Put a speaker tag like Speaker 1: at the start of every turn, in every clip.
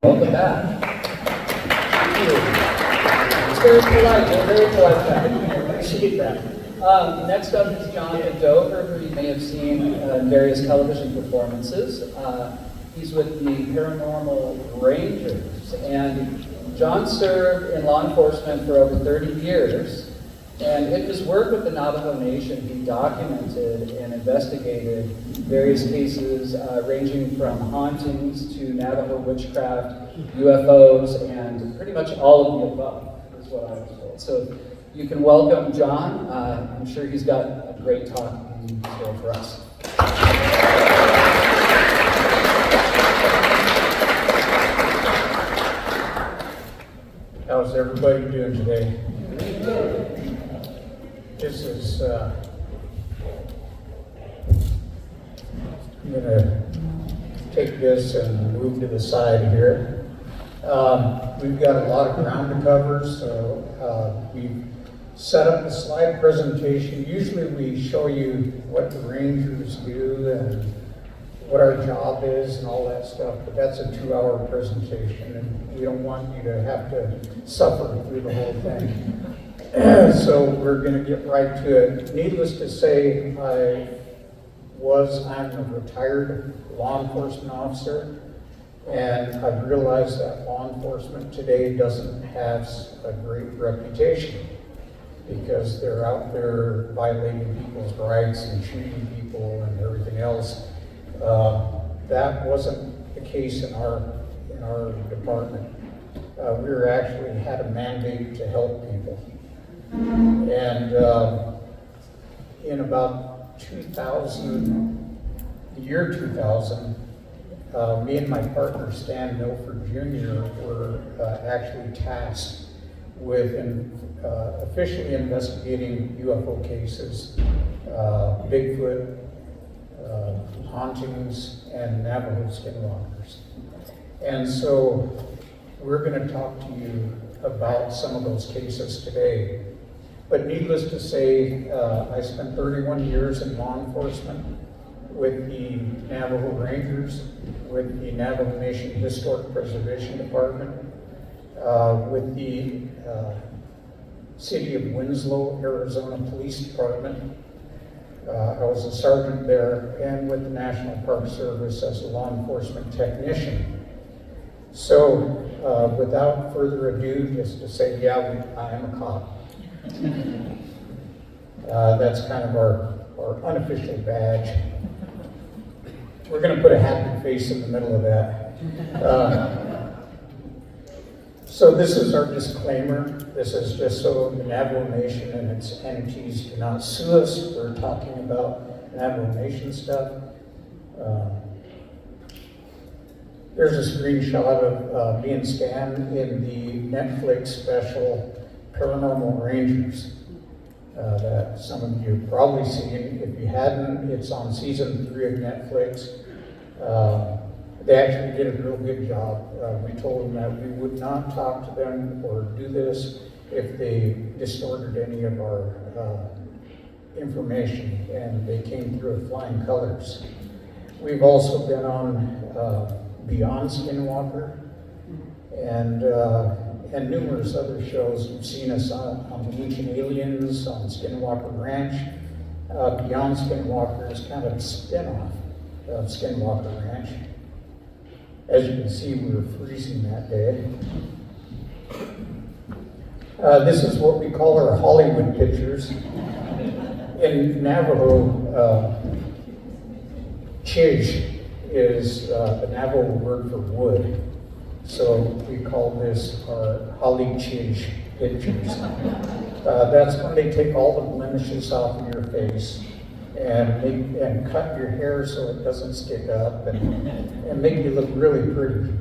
Speaker 1: Welcome back. Thank you. It's very polite. You're very polite back. I appreciate that. Next up is Jonathan Dover, who you may have seen in various television performances. He's with the Paranormal Rangers, and John served in law enforcement for over 30 years. And in his work with the Navajo Nation, he documented and investigated various cases ranging from hauntings to Navajo witchcraft, UFOs, and pretty much all of the above, is what I was told. So you can welcome John. I'm sure he's got a great talk in store for us.
Speaker 2: How's everybody doing today? This is, I'm going to take this and move to the side here. We've got a lot of ground to cover, so we've set up a slide presentation. Usually we show you what the Rangers do and what our job is and all that stuff, but that's a 2-hour presentation, and we don't want you to have to suffer through the whole thing. So we're going to get right to it. Needless to say, I'm a retired law enforcement officer, and I've realized that law enforcement today doesn't have a great reputation because they're out there violating people's rights and shooting people and everything else. That wasn't the case in our department. We actually had a mandate to help people. And in about 2000, the year 2000, me and my partner, Stan Milford Jr., were actually tasked with officially investigating UFO cases, Bigfoot, hauntings, and Navajo skinwalkers. And so we're going to talk to you about some of those cases today. But needless to say, I spent 31 years in law enforcement with the Navajo Rangers, with the Navajo Nation Historic Preservation Department, with the City of Winslow, Arizona Police Department. I was a sergeant there, and with the National Park Service as a law enforcement technician. So, without further ado, just to say, yeah, I am a cop. That's kind of our unofficial badge. We're going to put a happy face in the middle of that. So this is our disclaimer. This is just so the Navajo Nation and its entities do not sue us. We're talking about Navajo Nation stuff. There's a screenshot of me and Stan in the Netflix special Paranormal Rangers that some of you have probably seen. If you hadn't, it's on season 3 of Netflix. They actually did a real good job. We told them that we would not talk to them or do this if they distorted any of our information, and they came through with flying colors. We've also been on Beyond Skinwalker and numerous other shows. You've seen us on the Ancient Aliens, on Skinwalker Ranch. Beyond Skinwalker is kind of a spin-off of Skinwalker Ranch. As you can see, we were freezing that day. This is what we call our Hollywood pictures. In Navajo, Chij is the Navajo word for wood. So we call this our Holly Chij pictures. That's when they take all the blemishes off of your face and cut your hair so it doesn't stick up and make you look really pretty.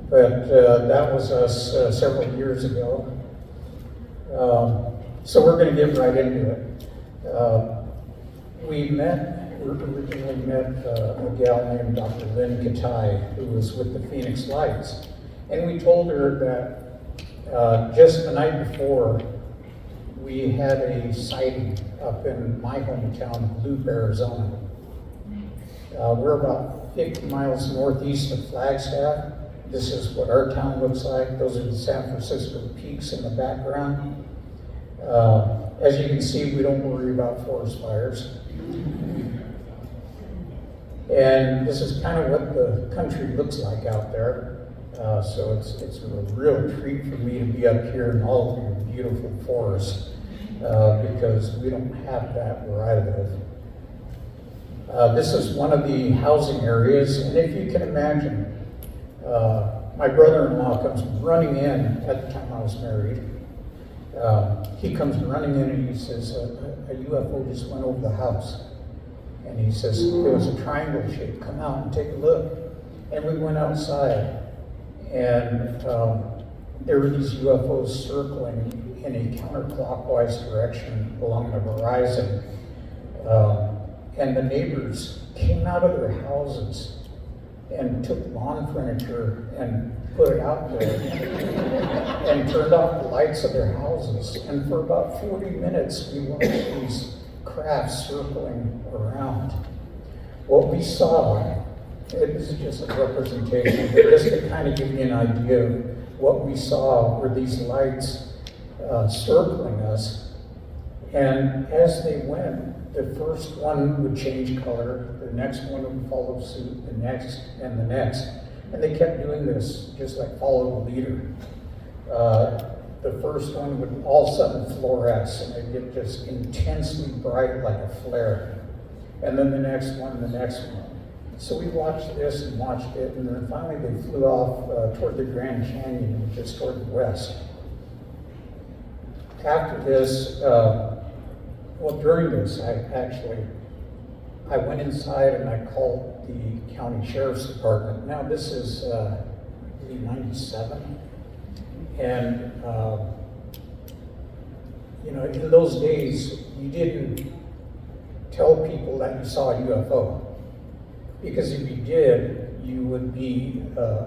Speaker 2: But that was us several years ago. So we're going to get right into it. We originally met a gal named Dr. Lynn Katai, who was with the Phoenix Lights. And we told her that just the night before, we had a sighting up in my hometown of Loop, Arizona. We're about 50 miles northeast of Flagstaff. This is what our town looks like. Those are the San Francisco peaks in the background. As you can see, we don't worry about forest fires. And this is kind of what the country looks like out there. So it's a real treat for me to be up here in all of your beautiful forests, because we don't have that where I live. This is one of the housing areas, and if you can imagine, my brother-in-law comes running in at the time I was married. He comes running in and he says, a UFO just went over the house. And he says, it was a triangle shape, come out and take a look. And we went outside, and there were these UFOs circling in a counterclockwise direction along the horizon. And the neighbors came out of their houses and took lawn furniture and put it out there and turned off the lights of their houses. And for about 40 minutes, we watched these crafts circling around. What we saw, this is just a representation, but just to kind of give you an idea of what we saw were these lights circling us. And as they went, the first one would change color, the next one would follow suit, the next, and the next. And they kept doing this, just like follow the leader. The first one would all of a sudden fluoresce, and it'd get just intensely bright like a flare. And then the next one, and the next one. So we watched this and watched it, and then finally they flew off toward the Grand Canyon, which is toward the west. After this, during this, I went inside and I called the county sheriff's department. Now this is, I believe, 97. And, in those days, you didn't tell people that you saw a UFO. Because if you did, you would be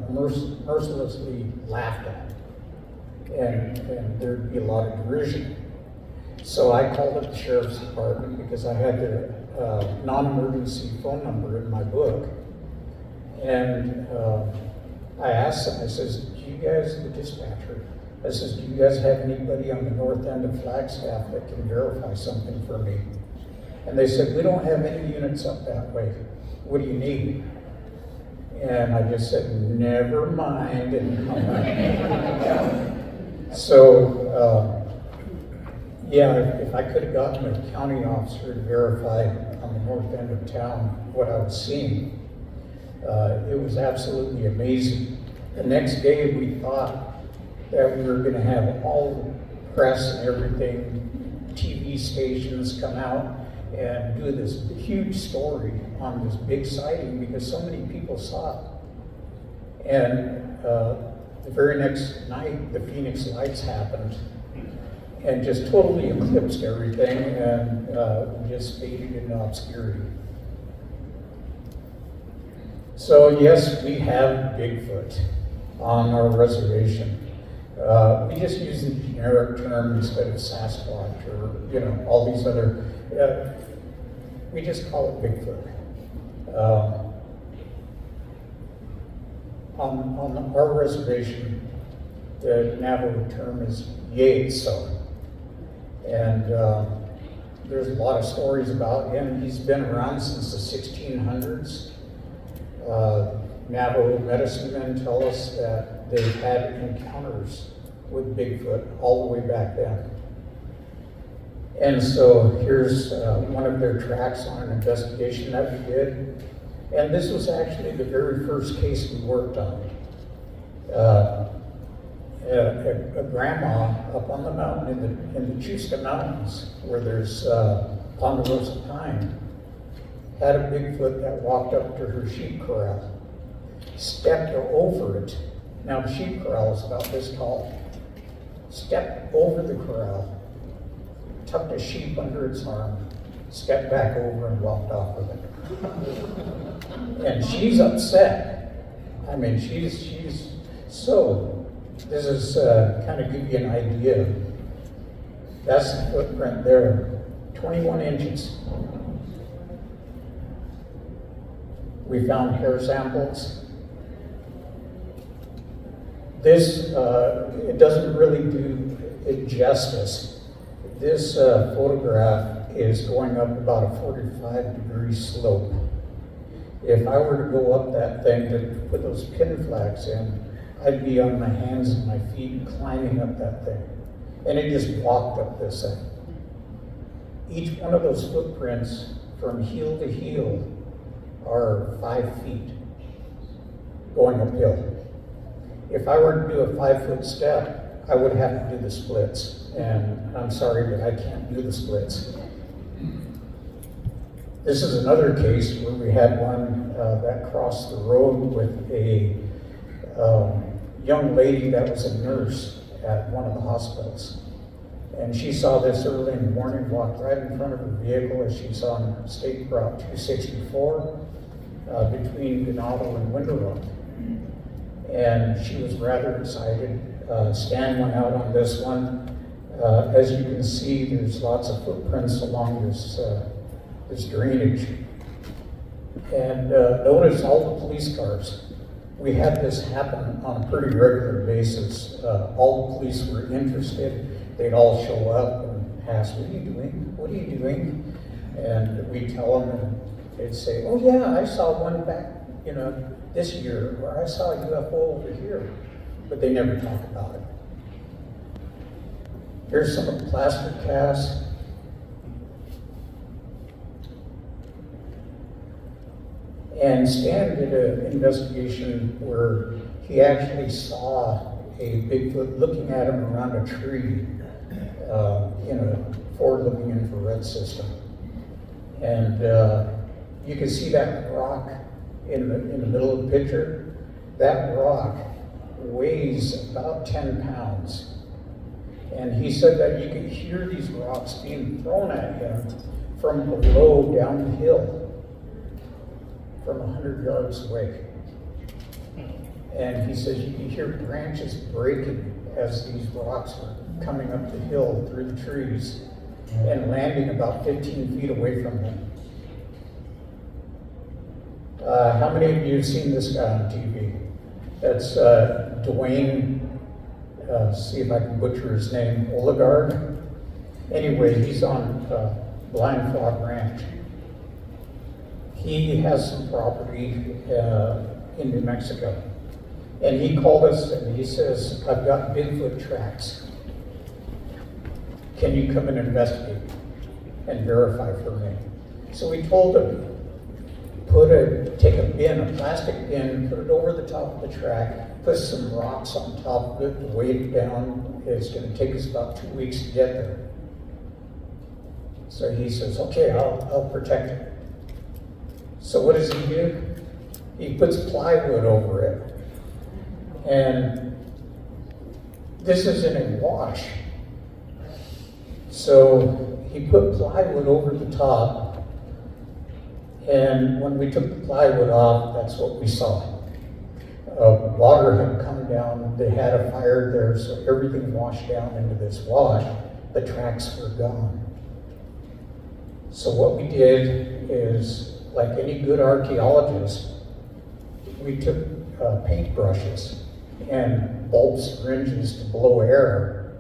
Speaker 2: mercilessly laughed at. And there'd be a lot of derision. So I called up the sheriff's department because I had their non-emergency phone number in my book. And I asked them, I says, do you guys, the dispatcher, I says, do you guys have anybody on the north end of Flagstaff that can verify something for me? And they said, we don't have any units up that way. What do you need? And I just said, never mind, and come back. So, if I could have gotten a county officer to verify on the north end of town what I was seeing, it was absolutely amazing. The next day we thought that we were going to have all the press and everything, TV stations come out and do this huge story on this big sighting because so many people saw it. And the very next night, the Phoenix Lights happened and just totally eclipsed everything and just faded into obscurity. So yes, we have Bigfoot on our reservation. We just use the generic term instead of Sasquatch or all these other. We just call it Bigfoot. On our reservation, the Navajo term is Yeetso. And there's a lot of stories about him. He's been around since the 1600s. Navajo medicine men tell us that they've had encounters with Bigfoot all the way back then. And so here's one of their tracks on an investigation that we did. And this was actually the very first case we worked on. A grandma up on the mountain in the Chuska Mountains, where there's ponderosa pine, had a Bigfoot that walked up to her sheep corral, stepped over it. Now the sheep corral is about this tall. Stepped over the corral, tucked a sheep under its arm, stepped back over and walked off with it. And she's upset. I mean, she's so. This is kind of give you an idea. That's the footprint there, 21 inches. We found hair samples. This, it doesn't really do it justice. This photograph is going up about a 45-degree slope. If I were to go up that thing to put those pin flags in, I'd be on my hands and my feet climbing up that thing. And it just walked up this thing. Each one of those footprints from heel to heel are 5 feet going uphill. If I were to do a 5-foot step, I would have to do the splits. And I'm sorry, but I can't do the splits. This is another case where we had one that crossed the road with a young lady that was a nurse at one of the hospitals. And she saw this early in the morning, walked right in front of her vehicle as she's on State Route 264 between Navajo and Winter Rock. And she was rather excited. Stan went out on this one. As you can see, there's lots of footprints along this drainage. And notice all the police cars. We had this happen on a pretty regular basis. All the police were interested. They'd all show up and ask, "What are you doing? What are you doing?" And we'd tell them, and they'd say, "Oh yeah, I saw one back, this year, or I saw a UFO over here." But they never talk about it. Here's some of the plaster casts. And Stan did an investigation where he actually saw a Bigfoot looking at him around a tree in a forward-looking infrared system. And you can see that rock in the middle of the picture. That rock weighs about 10 pounds. And he said that you could hear these rocks being thrown at him from below down the hill, from 100 yards away. And he says you can hear branches breaking as these rocks were coming up the hill through the trees and landing about 15 feet away from him. How many of you have seen this guy on TV? That's Dwayne, see if I can butcher his name, Oligard. Anyway, he's on Blind Frog Ranch. He has some property in New Mexico. And he called us and he says, "I've got Bigfoot tracks. Can you come and investigate and verify for me?" So we told him, take a bin, a plastic bin, put it over the top of the track, put some rocks on top of it, weight it down. It's going to take us about 2 weeks to get there. So he says, "Okay, I'll protect it." So what does he do? He puts plywood over it. And this is in a wash. So he put plywood over the top. And when we took the plywood off, that's what we saw. Water had come down. They had a fire there, so everything washed down into this wash. The tracks were gone. So what we did is, like any good archaeologist, we took paintbrushes and bulb syringes to blow air,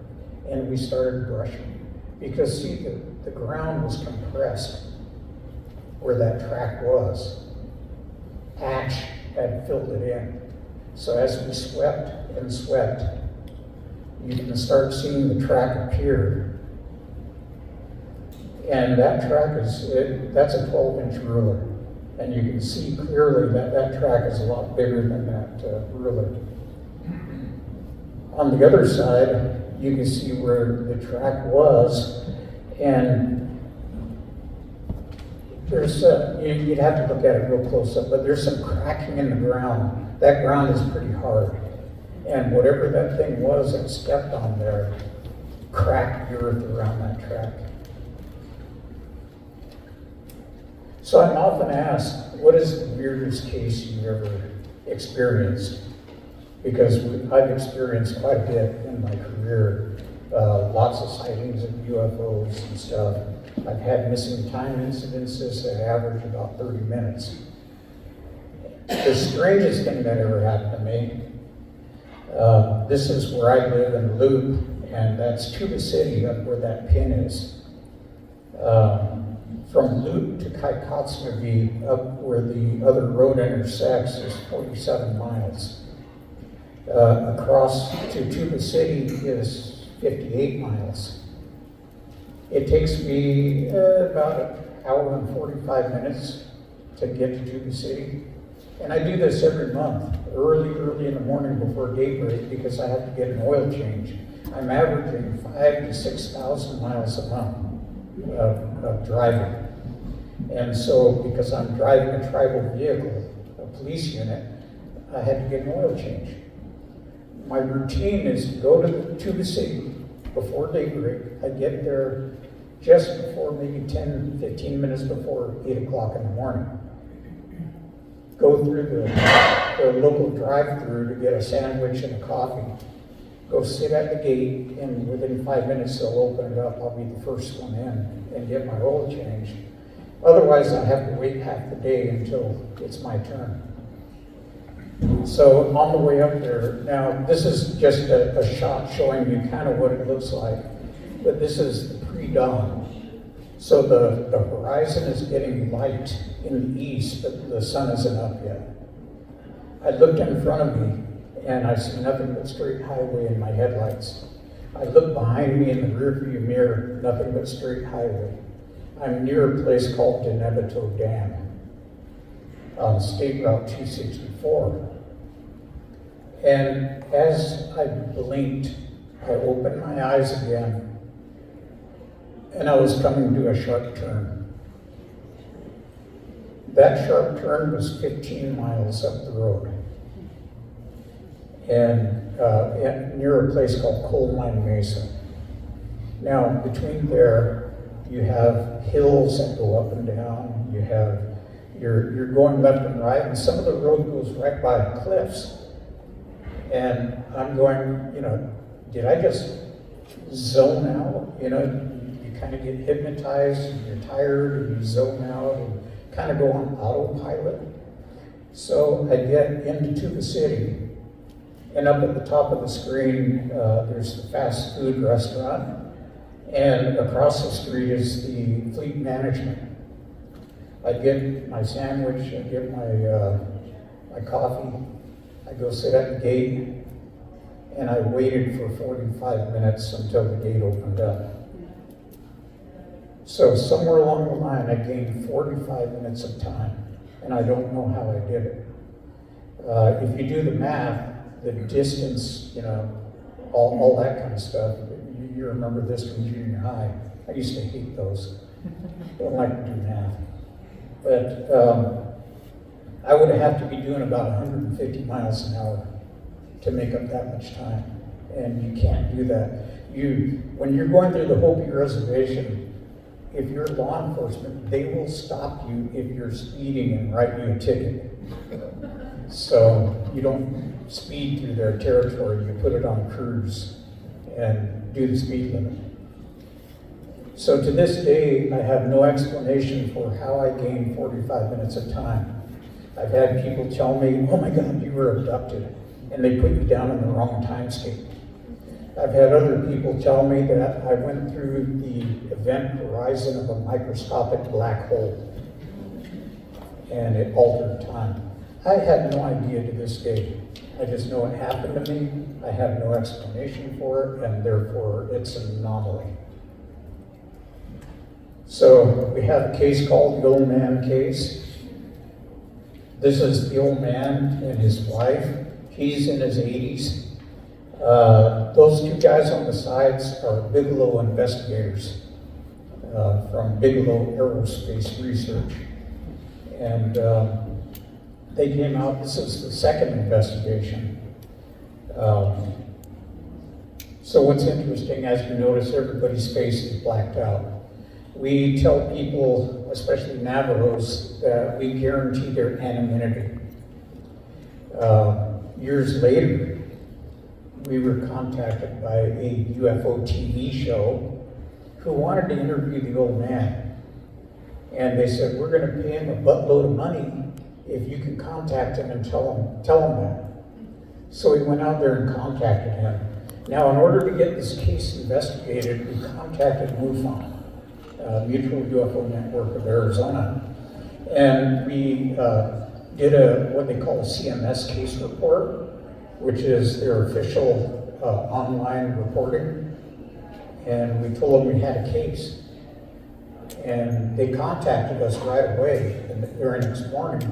Speaker 2: and we started brushing. Because see, the ground was compressed where that track was. Ash had filled it in. So as we swept and swept, you can start seeing the track appear. And that track that's a 12-inch ruler. And you can see clearly that that track is a lot bigger than that ruler. On the other side, you can see where the track was, and there's you'd have to look at it real close up, but there's some cracking in the ground. That ground is pretty hard. And whatever that thing was that stepped on there cracked the earth around that track. So I'm often asked, what is the weirdest case you've ever experienced? Because I've experienced quite a bit in my career, lots of sightings of UFOs and stuff. I've had missing time incidences that average about 30 minutes. The strangest thing that ever happened to me, this is where I live in Loop, and that's Tuba City, up where that pin is. From Loop to Kaikotsmavi, up where the other road intersects, is 47 miles. Across to Tuba City is 58 miles. It takes me about an hour and 45 minutes to get to Tuba City. And I do this every month, early in the morning before daybreak, because I have to get an oil change. I'm averaging 5,000 to 6,000 miles a month of driving. And so, because I'm driving a tribal vehicle, a police unit, I had to get an oil change. My routine is to go to Tuba City before daybreak. I get there just before, maybe 10, 15 minutes before 8 o'clock in the morning. Go through the local drive-through to get a sandwich and a coffee. Go sit at the gate, and within 5 minutes they'll open it up. I'll be the first one in and get my oil change. Otherwise, I have to wait half the day until it's my turn. So on the way up there, now this is just a shot showing you kind of what it looks like, but this is the pre-dawn. So the horizon is getting light in the east, but the sun isn't up yet. I looked in front of me, and I see nothing but straight highway in my headlights. I look behind me in the rearview mirror, nothing but straight highway. I'm near a place called Navajo Dam on State Route 264. And as I blinked, I opened my eyes again, and I was coming to a sharp turn. That sharp turn was 15 miles up the road, and near a place called Coal Mine Mesa. Now, between there, you have hills that go up and down. You're going left and right, and some of the road goes right by cliffs. And I'm going, did I just zone out? You kind of get hypnotized, and you're tired, and you zone out, and kind of go on autopilot. So I get into Tuba City, and up at the top of the screen, there's the fast food restaurant, and across the street is the fleet management. I get my sandwich, I get my coffee, I go sit at the gate, and I waited for 45 minutes until the gate opened up. So somewhere along the line, I gained 45 minutes of time, and I don't know how I did it. If you do the math, the distance, all that kind of stuff, you remember this from junior high. I used to hate those. Don't like to do math. But I would have to be doing about 150 miles an hour to make up that much time. And you can't do that. When you're going through the Hopi Reservation, if you're law enforcement, they will stop you if you're speeding and write you a ticket. So you don't speed through their territory, you put it on cruise and do the speed limit. So to this day, I have no explanation for how I gained 45 minutes of time. I've had people tell me, oh my God, you were abducted, and they put you down in the wrong timescape. I've had other people tell me that I went through the event horizon of a microscopic black hole, and it altered time. I had no idea to this day. I just know it happened to me. I have no explanation for it, and therefore it's an anomaly. So we have a case called the Old Man case. This is the old man and his wife. He's in his 80s. Those two guys on the sides are Bigelow investigators from Bigelow Aerospace Research. And they came out, this is the second investigation. So what's interesting, as you notice, everybody's face is blacked out. We tell people, especially Navajos, that we guarantee their anonymity. Years later, we were contacted by a UFO TV show who wanted to interview the old man. And they said, we're going to pay him a buttload of money if you can contact him and tell him that. So we went out there and contacted him. Now, in order to get this case investigated, we contacted MUFON, Mutual UFO Network of Arizona, and we did what they call a CMS case report, which is their official online reporting, and we told them we had a case. And they contacted us right away the very next morning,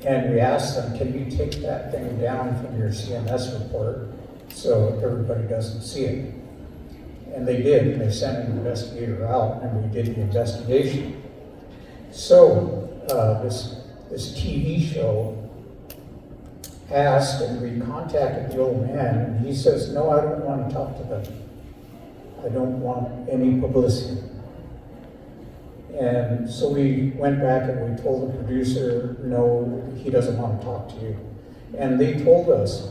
Speaker 2: and we asked them, can you take that thing down from your CMS report so everybody doesn't see it? And they did, and they sent an investigator out, and we did the investigation. So this TV show asked, and we contacted the old man, and he says, no, I don't want to talk to them. I don't want any publicity. And so we went back and we told the producer, no, he doesn't want to talk to you. And they told us,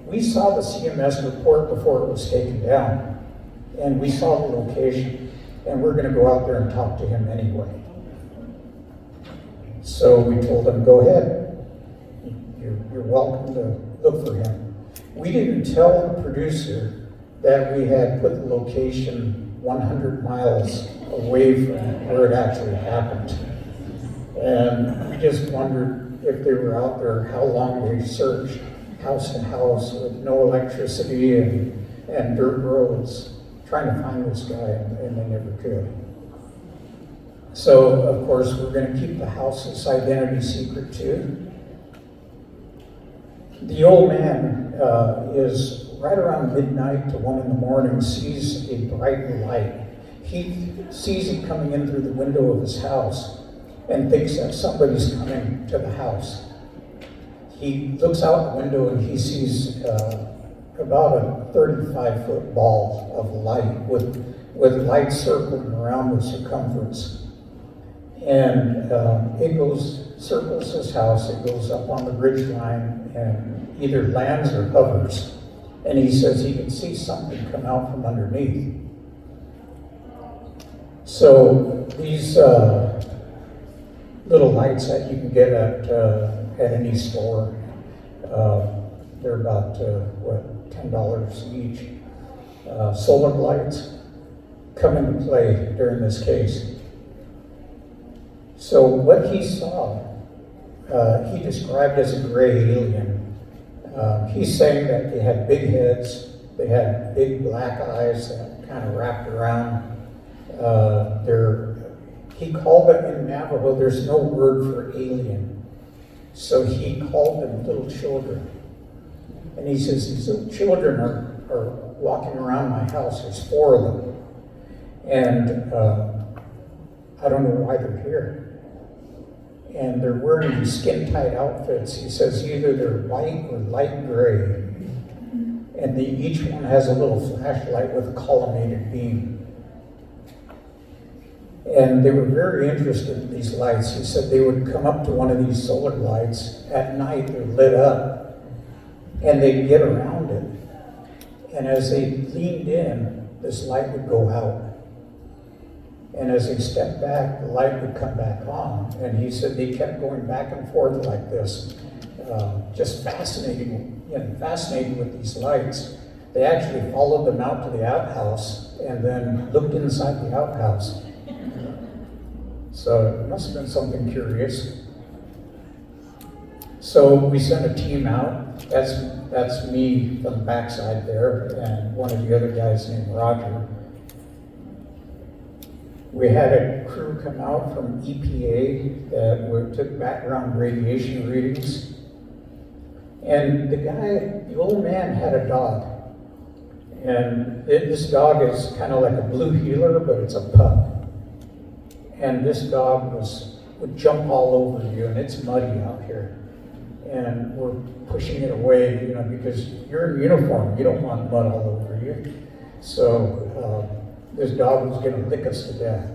Speaker 2: we saw the CMS report before it was taken down, and we saw the location, and we're going to go out there and talk to him anyway. So we told him, go ahead. You're welcome to look for him. We didn't tell the producer that we had put the location 100 miles away from where it actually happened. And we just wondered if they were out there, how long they searched house to house with no electricity and dirt roads, trying to find this guy, and they never could. So, of course, we're going to keep the house's identity secret too. The old man is right around midnight to 1 in the morning, sees a bright light. He sees it coming in through the window of his house and thinks that somebody's coming to the house. He looks out the window and he sees about a 35-foot ball of light with light circling around the circumference. And it circles his house, it goes up on the ridge line and either lands or hovers. And he says he can see something come out from underneath. So these little lights that you can get at any store, they're about, $10 each. Solar lights come into play during this case. So what he saw, he described as a gray alien. He's saying that they had big heads, they had big black eyes that kind of wrapped around. He called them in Navajo, there's no word for alien. So he called them little children. And he says, these little children are walking around my house, there's 4 of them. And I don't know why they're here. And they're wearing these skin-tight outfits. He says either they're white or light gray. And each one has a little flashlight with a collimated beam. And they were very interested in these lights. He said they would come up to one of these solar lights at night, they're lit up, and they'd get around it. And as they leaned in, this light would go out. And as they stepped back, the light would come back on. And he said they kept going back and forth like this, just fascinating with these lights. They actually followed them out to the outhouse and then looked inside the outhouse. So it must have been something curious. So we sent a team out. That's me from the backside there, and one of the other guys named Roger. We had a crew come out from EPA that took background radiation readings. And the old man had a dog. And this dog is kind of like a blue heeler, but it's a pup. And this dog would jump all over you, and it's muddy out here. And we're pushing it away, because you're in uniform, you don't want mud all over you. So this dog was going to lick us to death.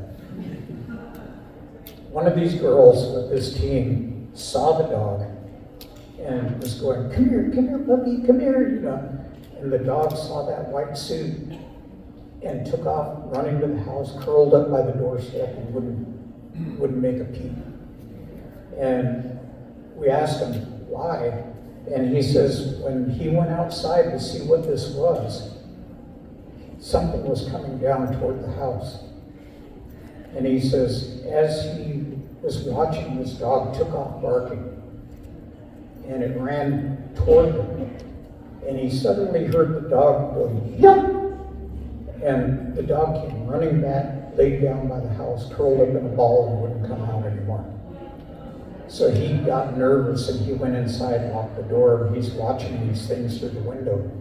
Speaker 2: One of these girls with this team saw the dog and was going, come here, puppy, come here, And the dog saw that white suit and took off running to the house, curled up by the doorstep and wouldn't make a peep. And we asked him why, and he says when he went outside to see what this was, something was coming down toward the house. And he says, as he was watching, this dog took off barking, and it ran toward him. And he suddenly heard the dog go, "Yup!" And the dog came running back, laid down by the house, curled up in a ball, and wouldn't come out anymore. So he got nervous, and he went inside, locked the door, and he's watching these things through the window.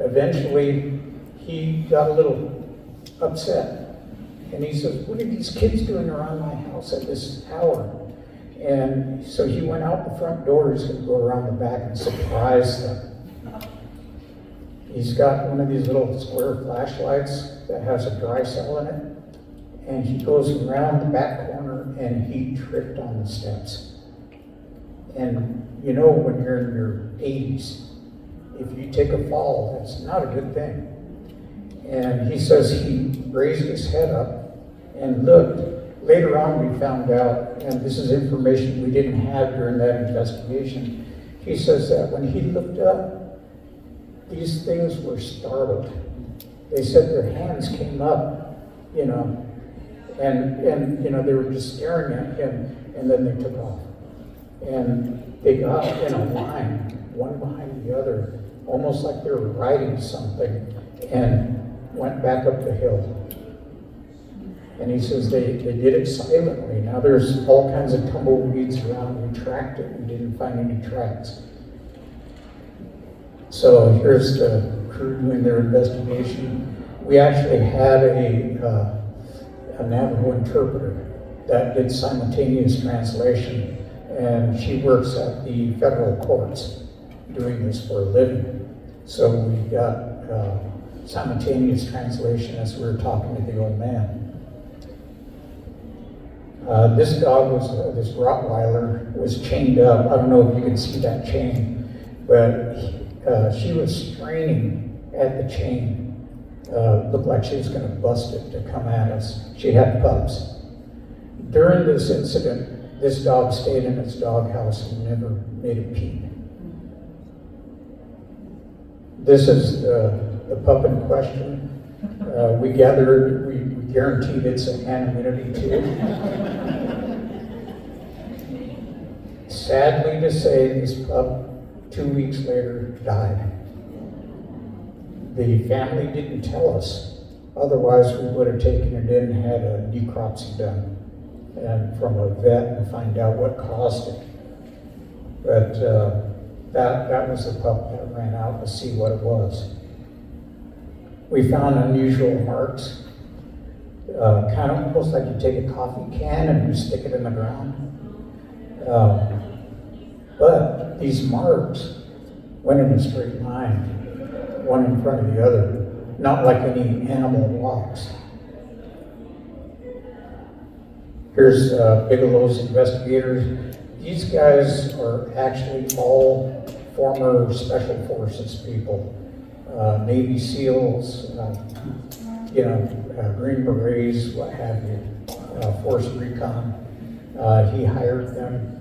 Speaker 2: Eventually, he got a little upset, and he says, "What are these kids doing around my house at this hour?" And so he went out the front door. He's going to go around the back and surprise them. He's got one of these little square flashlights that has a dry cell in it, and he goes around the back corner, and he tripped on the steps. And you know, when you're in your 80s, if you take a fall, that's not a good thing. And he says he raised his head up and looked. Later on, we found out, and this is information we didn't have during that investigation, he says that when he looked up, these things were startled. They said their hands came up, you know, and you know, they were just staring at him, and then they took off. And they got in a line, one behind the other, almost like they were riding something, and went back up the hill. And he says they did it silently. Now there's all kinds of tumbleweeds around. We tracked it. We didn't find any tracks. So here's the crew doing their investigation. We actually had a Navajo interpreter that did simultaneous translation, and she works at the federal courts doing this for a living. So we got simultaneous translation as we were talking to the old man. This dog was, this Rottweiler was chained up. I don't know if you can see that chain, but she was straining at the chain. Looked like she was going to bust it to come at us. She had pups. During this incident, this dog stayed in its doghouse and never made a peep. This is the pup in question. We gathered, we guaranteed it's an anonymity too. Sadly to say, this pup 2 weeks later died. The family didn't tell us, otherwise we would have taken it in and had a necropsy done and from a vet and find out what caused it. But that was the pup that ran out to see what it was. We found unusual marks, kind of almost like you take a coffee can and you stick it in the ground. But these marks went in a straight line, one in front of the other, not like any animal walks. Here's Bigelow's investigators. These guys are actually all former Special Forces people, Navy SEALs, Green Berets, what have you, Force Recon. He hired them.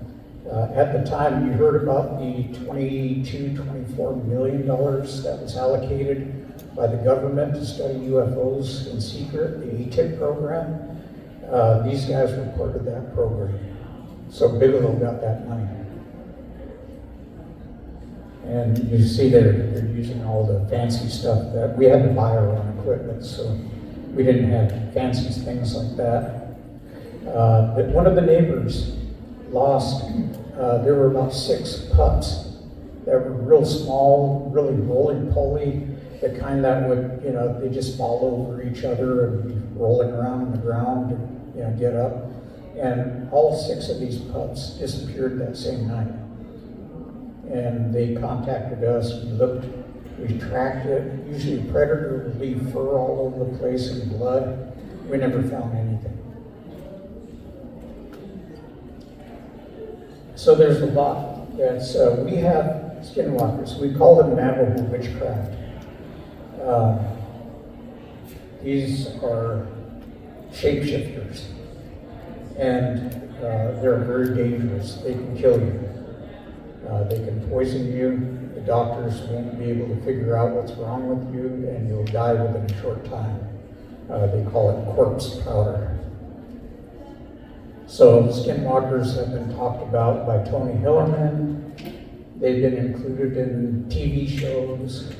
Speaker 2: At the time, you heard about the $24 million that was allocated by the government to study UFOs in secret, the ATIP program. These guys were part of that program. So Bigelow got that money. And you see they're using all the fancy stuff that we had to buy our own equipment, so we didn't have fancy things like that. But one of the neighbors lost, there were about 6 pups that were real small, really roly-poly, the kind that would, they just fall over each other and be rolling around on the ground and, get up. And all 6 of these pups disappeared that same night. And they contacted us, we looked, we tracked it. Usually a predator would leave fur all over the place and blood. We never found anything. So there's a lot that's, we have skinwalkers. We call them Navajo witchcraft. These are shapeshifters, and they're very dangerous. They can kill you. They can poison you. The doctors won't be able to figure out what's wrong with you, and you'll die within a short time. They call it corpse powder. So skinwalkers have been talked about by Tony Hillerman. They've been included in TV shows.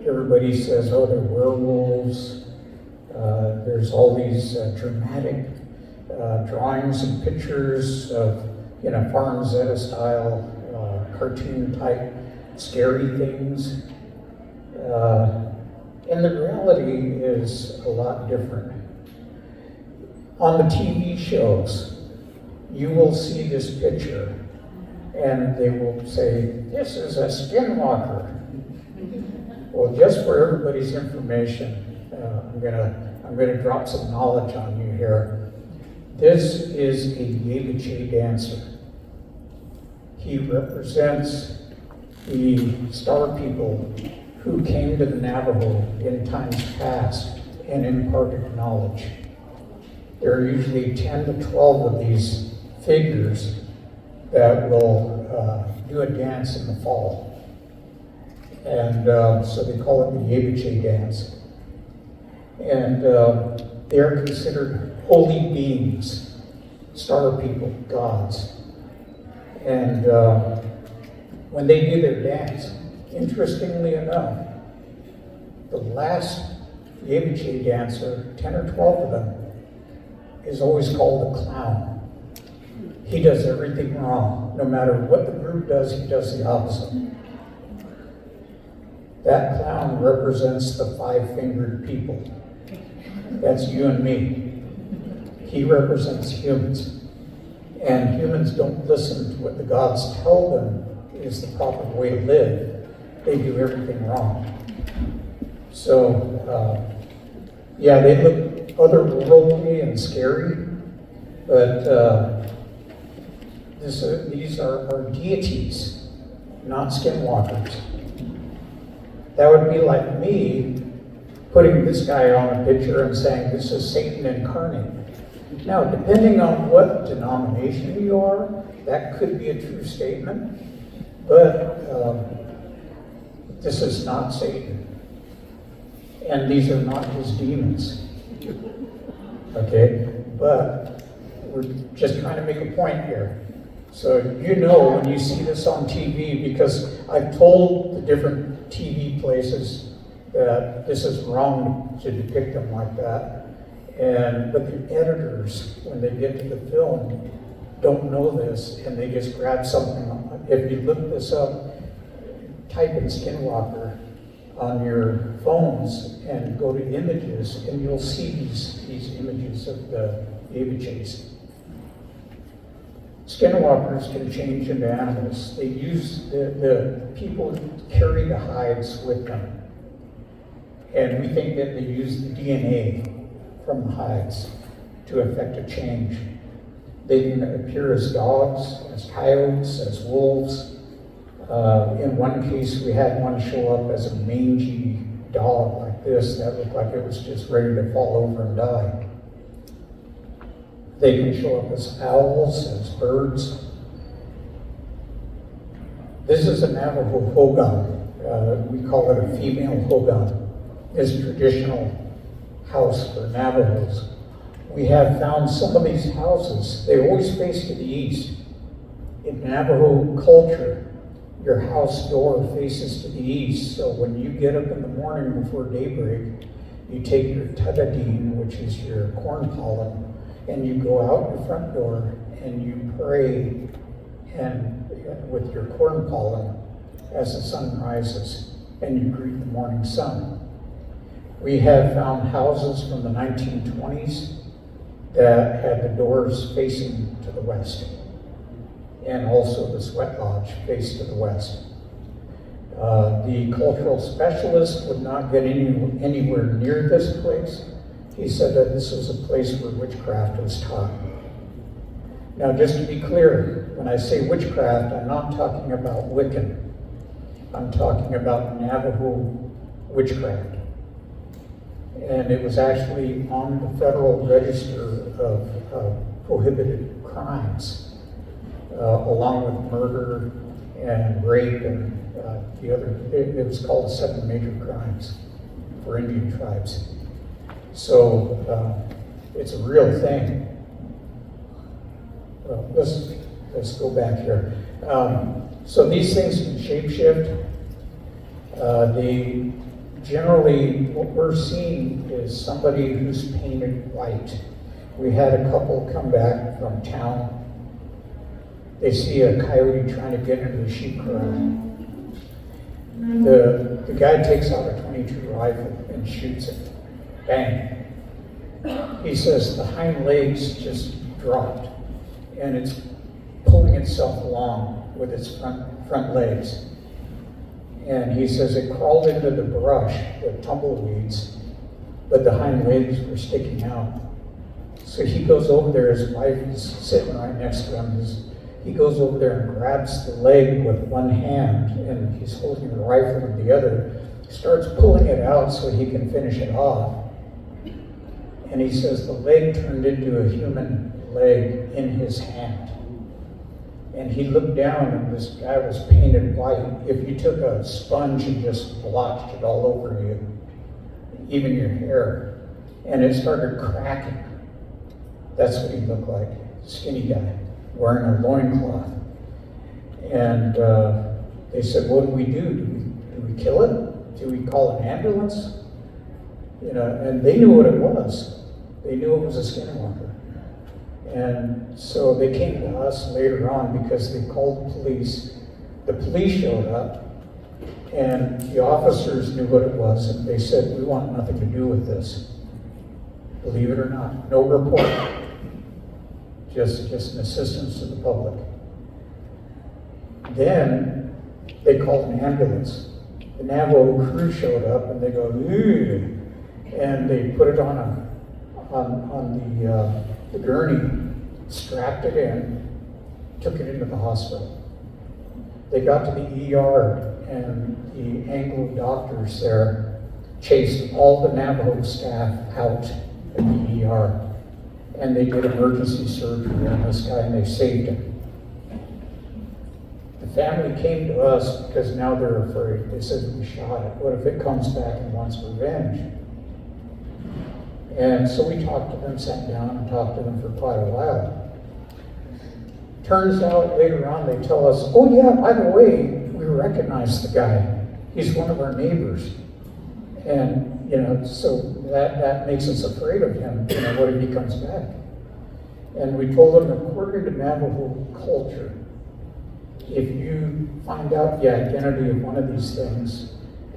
Speaker 2: Everybody says, oh, they're werewolves. There's all these dramatic drawings and pictures of, Farm Zeta style, cartoon type, scary things. And the reality is a lot different. On the TV shows, you will see this picture and they will say, this is a skinwalker. Well, just for everybody's information, I'm gonna drop some knowledge on you here. This is a Yebiche dancer. He represents the star people who came to the Navajo in times past and imparted knowledge. There are usually 10 to 12 of these figures that will do a dance in the fall. And so they call it the Yebiche dance. And they're considered holy beings, star people, gods. And when they do their dance, interestingly enough, the last Yebiche dancer, 10 or 12 of them, is always called a clown. He does everything wrong. No matter what the group does, he does the opposite. That clown represents the five-fingered people. That's you and me. He represents humans. And humans don't listen to what the gods tell them is the proper way to live. They do everything wrong. So, yeah, they look otherworldly and scary, but these are our deities, not skinwalkers. That would be like me putting this guy on a picture and saying this is Satan incarnate. Now, depending on what denomination you are, that could be a true statement, but this is not Satan. And these are not his demons. Okay? But we're just trying to make a point here. So when you see this on TV, because I've told the different TV places that this is wrong to depict them like that. But the editors, when they get to the film, don't know this, and they just grab something. If you look this up, type in skinwalker on your phones and go to images, and you'll see these images of the Yebiches. Skinwalkers can change into animals. They use the people carry the hides with them. And we think that they use the DNA from the hides to effect a change. They can appear as dogs, as coyotes, as wolves. In one case, we had one show up as a mangy dog like this that looked like it was just ready to fall over and die. They can show up as owls, as birds. This is a Navajo hogan. We call it a female hogan. It's a traditional house for Navajos. We have found some of these houses, they always face to the east. In Navajo culture, your house door faces to the east, so when you get up in the morning before daybreak, you take your tadadine, which is your corn pollen, and you go out your front door and you pray and with your corn pollen as the sun rises, and you greet the morning sun. We have found houses from the 1920s that had the doors facing to the west, and also the sweat lodge faced to the west. The cultural specialist would not get anywhere near this place. He said that this was a place where witchcraft was taught. Now, just to be clear, when I say witchcraft, I'm not talking about Wiccan. I'm talking about Navajo witchcraft. And it was actually on the Federal Register of Prohibited Crimes. along with murder and rape and the other, it was called 7 major crimes for Indian tribes. So it's a real thing. Well, let's go back here. So these things can shapeshift. Generally, what we're seeing is somebody who's painted white. We had a couple come back from town. They see a coyote trying to get into the sheep corral. The guy takes out a .22 rifle and shoots it. Bang. He says the hind legs just dropped, and it's pulling itself along with its front legs. And he says it crawled into the brush, the tumbleweeds, but the hind legs were sticking out. So he goes over there, his wife is sitting right next to him. He goes over there and grabs the leg with one hand, and he's holding the rifle with the other, starts pulling it out so he can finish it off. And he says the leg turned into a human leg in his hand. And he looked down, and this guy was painted white. If you took a sponge and just blotched it all over you, even your hair, and it started cracking. That's what he looked like, skinny guy, wearing a loincloth. And they said, what do we do? Do we kill it? Do we call an ambulance? You know, and they knew what it was. They knew it was a skinwalker. And so they came to us later on because they called the police. The police showed up, and the officers knew what it was, and they said, we want nothing to do with this. Believe it or not, no report. Just an assistance to the public. Then they called an ambulance. The Navajo crew showed up, and they go, ew, and they put it on the gurney, strapped it in, took it into the hospital. They got to the ER, and the Anglo doctors there chased all the Navajo staff out at the ER. And they did emergency surgery on this guy, and they saved him. The family came to us because now they're afraid. They said, we shot it. What if it comes back and wants revenge? And so we talked to them, sat down and talked to them for quite a while. Turns out later on they tell us, oh yeah, by the way, we recognize the guy. He's one of our neighbors. And you know, so that makes us afraid of him. You know, what if he comes back? And we told him, according to Navajo culture, if you find out the identity of one of these things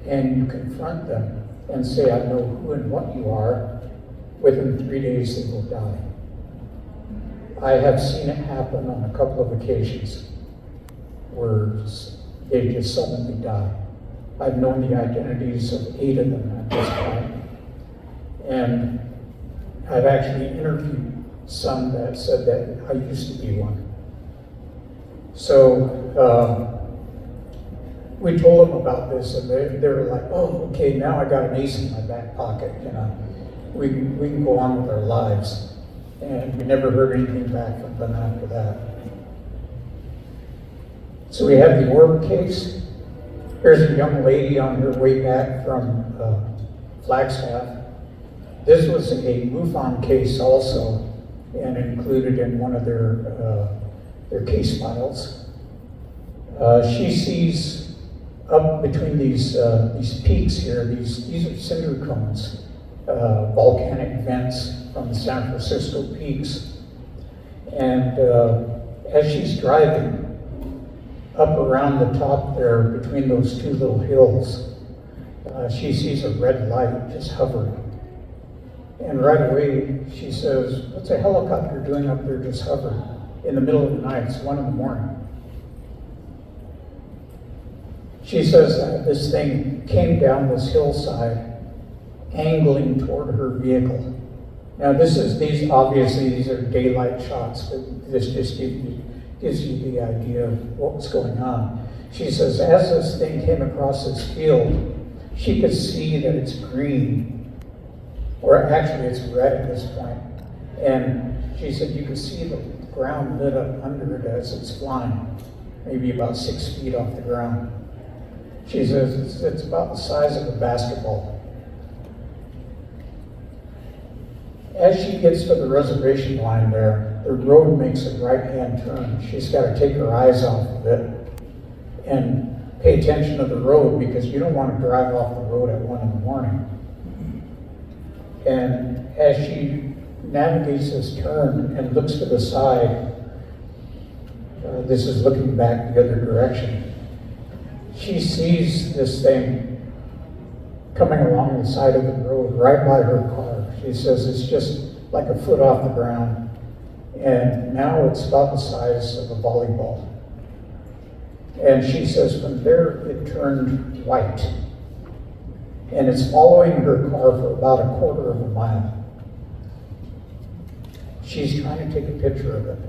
Speaker 2: and you confront them and say, I know who and what you are, within 3 days they will die. I have seen it happen on a couple of occasions where they just suddenly die. I've known the identities of 8 of them at this point. And I've actually interviewed some that said that I used to be one. So we told them about this, and they were like, oh, okay, now I got an ace in my back pocket. You know, we can go on with our lives. And we never heard anything back from them after that. So we have the Orb case. Here's a young lady on her way back from Flagstaff. This was a MUFON case also, and included in one of their case files. She sees up between these peaks here, these are cinder cones, volcanic vents from the San Francisco peaks. And as she's driving, up around the top there, between those 2 little hills, she sees a red light just hovering. And right away, she says, what's a helicopter doing up there just hovering? In the middle of the night, it's 1 a.m. She says that this thing came down this hillside, angling toward her vehicle. Now these are daylight shots, but this just gives you the idea of what was going on. She says, as this thing came across this field, she could see that it's green, or actually it's red at this point. And she said you could see the ground lit up under it as it's flying, maybe about 6 feet off the ground. She says it's about the size of a basketball. As she gets to the reservation line there, the road makes a right-hand turn. She's got to take her eyes off of it and pay attention to the road, because you don't want to drive off the road at 1 in the morning. And as she navigates this turn and looks to the side, this is looking back the other direction, she sees this thing coming along the side of the road right by her car. She says it's just like a foot off the ground, and now it's about the size of a volleyball. And she says from there it turned white, and it's following her car for about a quarter of a mile. She's trying to take a picture of it,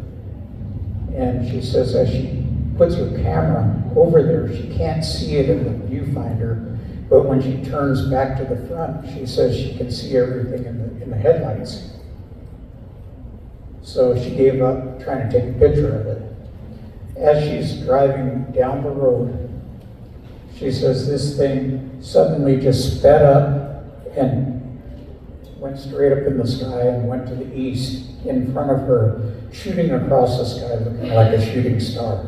Speaker 2: and she says as she puts her camera over there, she can't see it in the viewfinder, but when she turns back to the front, she says she can see everything in the headlights. So she gave up trying to take a picture of it. As she's driving down the road, she says this thing suddenly just sped up and went straight up in the sky and went to the east in front of her, shooting across the sky looking like a shooting star.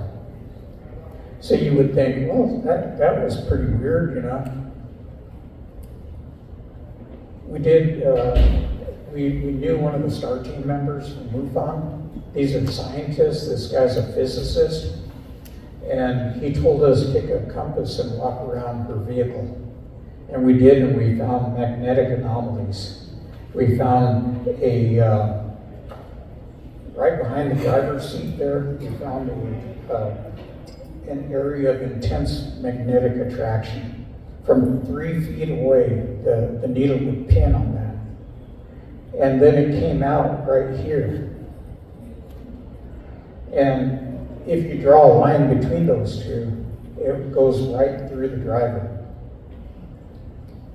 Speaker 2: So you would think, well, that was pretty weird, you know. We knew one of the STAR team members from MUFON. These are scientists. This guy's a physicist. And he told us to take a compass and walk around her vehicle. And we did, and we found magnetic anomalies. We found right behind the driver's seat there, we found an area of intense magnetic attraction. From 3 feet away, the needle would pin on that. And then it came out right here. And if you draw a line between those two, it goes right through the driver.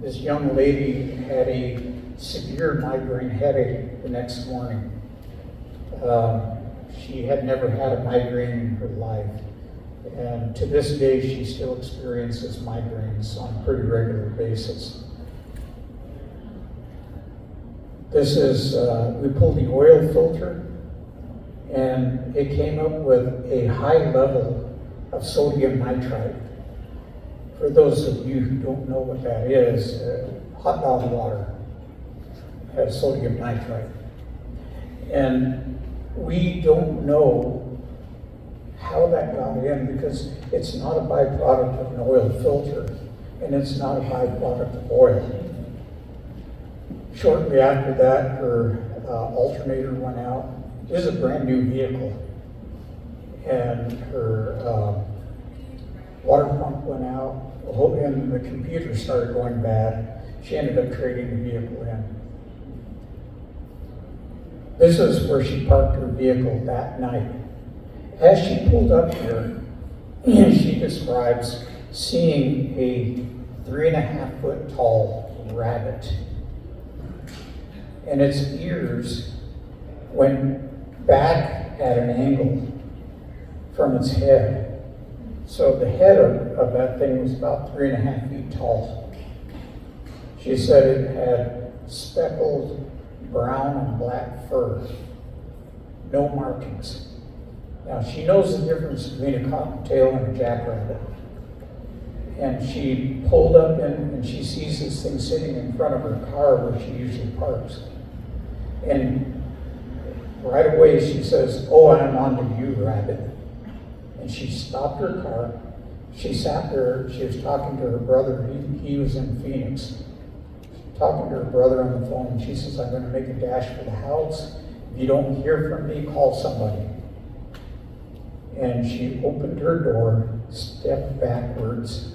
Speaker 2: This young lady had a severe migraine headache the next morning. She had never had a migraine in her life. And to this day, she still experiences migraines on a pretty regular basis. This is, we pulled the oil filter, and it came up with a high level of sodium nitrite. For those of you who don't know what that is, hot dog water has sodium nitrite. And we don't know how that got in, because it's not a byproduct of an oil filter, and it's not a byproduct of oil. Shortly after that, her alternator went out. This is a brand new vehicle, and her water pump went out, and the computer started going bad. She ended up trading the vehicle in. This is where she parked her vehicle that night. As she pulled up here, she describes seeing a 3.5 foot tall rabbit. And its ears went back at an angle from its head. So the head of that thing was about 3.5 feet tall. She said it had speckled brown and black fur, no markings. Now, she knows the difference between a cottontail and a jackrabbit. And she pulled up in, and she sees this thing sitting in front of her car where she usually parks. And right away she says, "Oh, I'm on to you, rabbit." And she stopped her car. She sat there, she was talking to her brother. He was in Phoenix. Talking to her brother on the phone, and she says, "I'm going to make a dash for the house. If you don't hear from me, call somebody." And she opened her door, stepped backwards,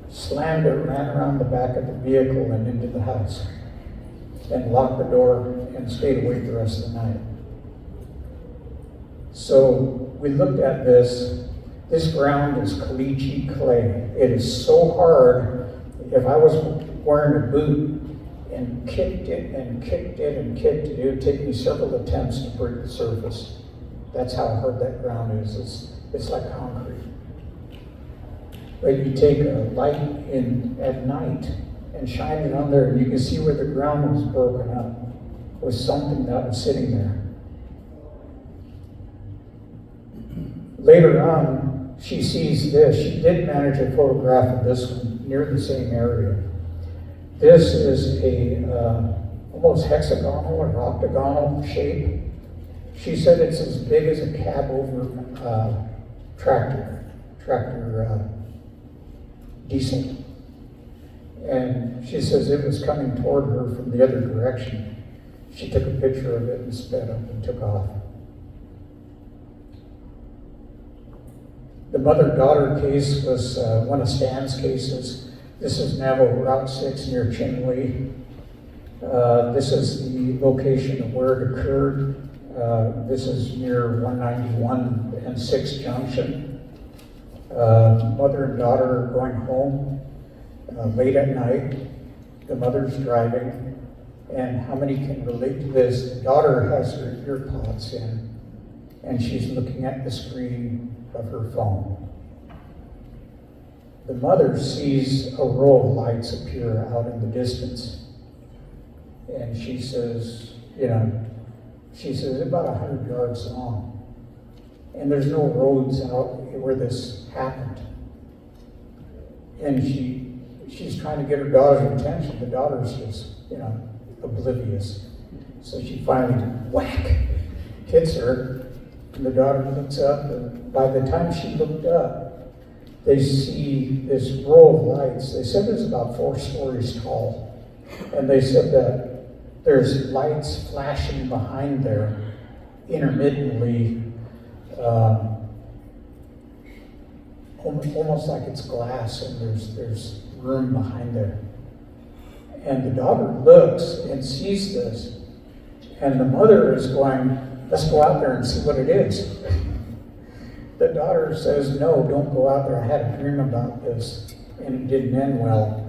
Speaker 2: slammed it, ran around the back of the vehicle and into the house, and locked the door and stayed awake the rest of the night. So we looked at this. This ground is caliche clay. It is so hard, if I was wearing a boot and kicked it and kicked it and kicked it, it would take me several attempts to break the surface. That's how hard that ground is. It's like concrete. But you take a light in at night and shine it on there, and you can see where the ground was broken up with something that was sitting there. Later on, she sees this. She did manage a photograph of this one near the same area. This is a almost hexagonal or octagonal shape. She said it's as big as a cab over tractor diesel. And she says it was coming toward her from the other direction. She took a picture of it and sped up and took off. The mother-daughter case was one of Stan's cases. This is Navajo Route 6 near Chinle. This is the location of where it occurred. This is near 191 and 6 Junction. Mother and daughter are going home late at night. The mother's driving. And how many can relate to this? The daughter has her ear pods in, and she's looking at the screen of her phone. The mother sees a row of lights appear out in the distance. And she says, about 100 yards long. And there's no roads out where this happened. And she's trying to get her daughter's attention. The daughter's just, oblivious. So she finally, whack, hits her. And the daughter looks up, and by the time she looked up, they see this row of lights. They said it was about 4 stories tall. And they said that there's lights flashing behind there intermittently, almost like it's glass, and there's room behind there. And the daughter looks and sees this, and the mother is going, let's go out there and see what it is. The daughter says, no, don't go out there. I had a dream about this, and it didn't end well.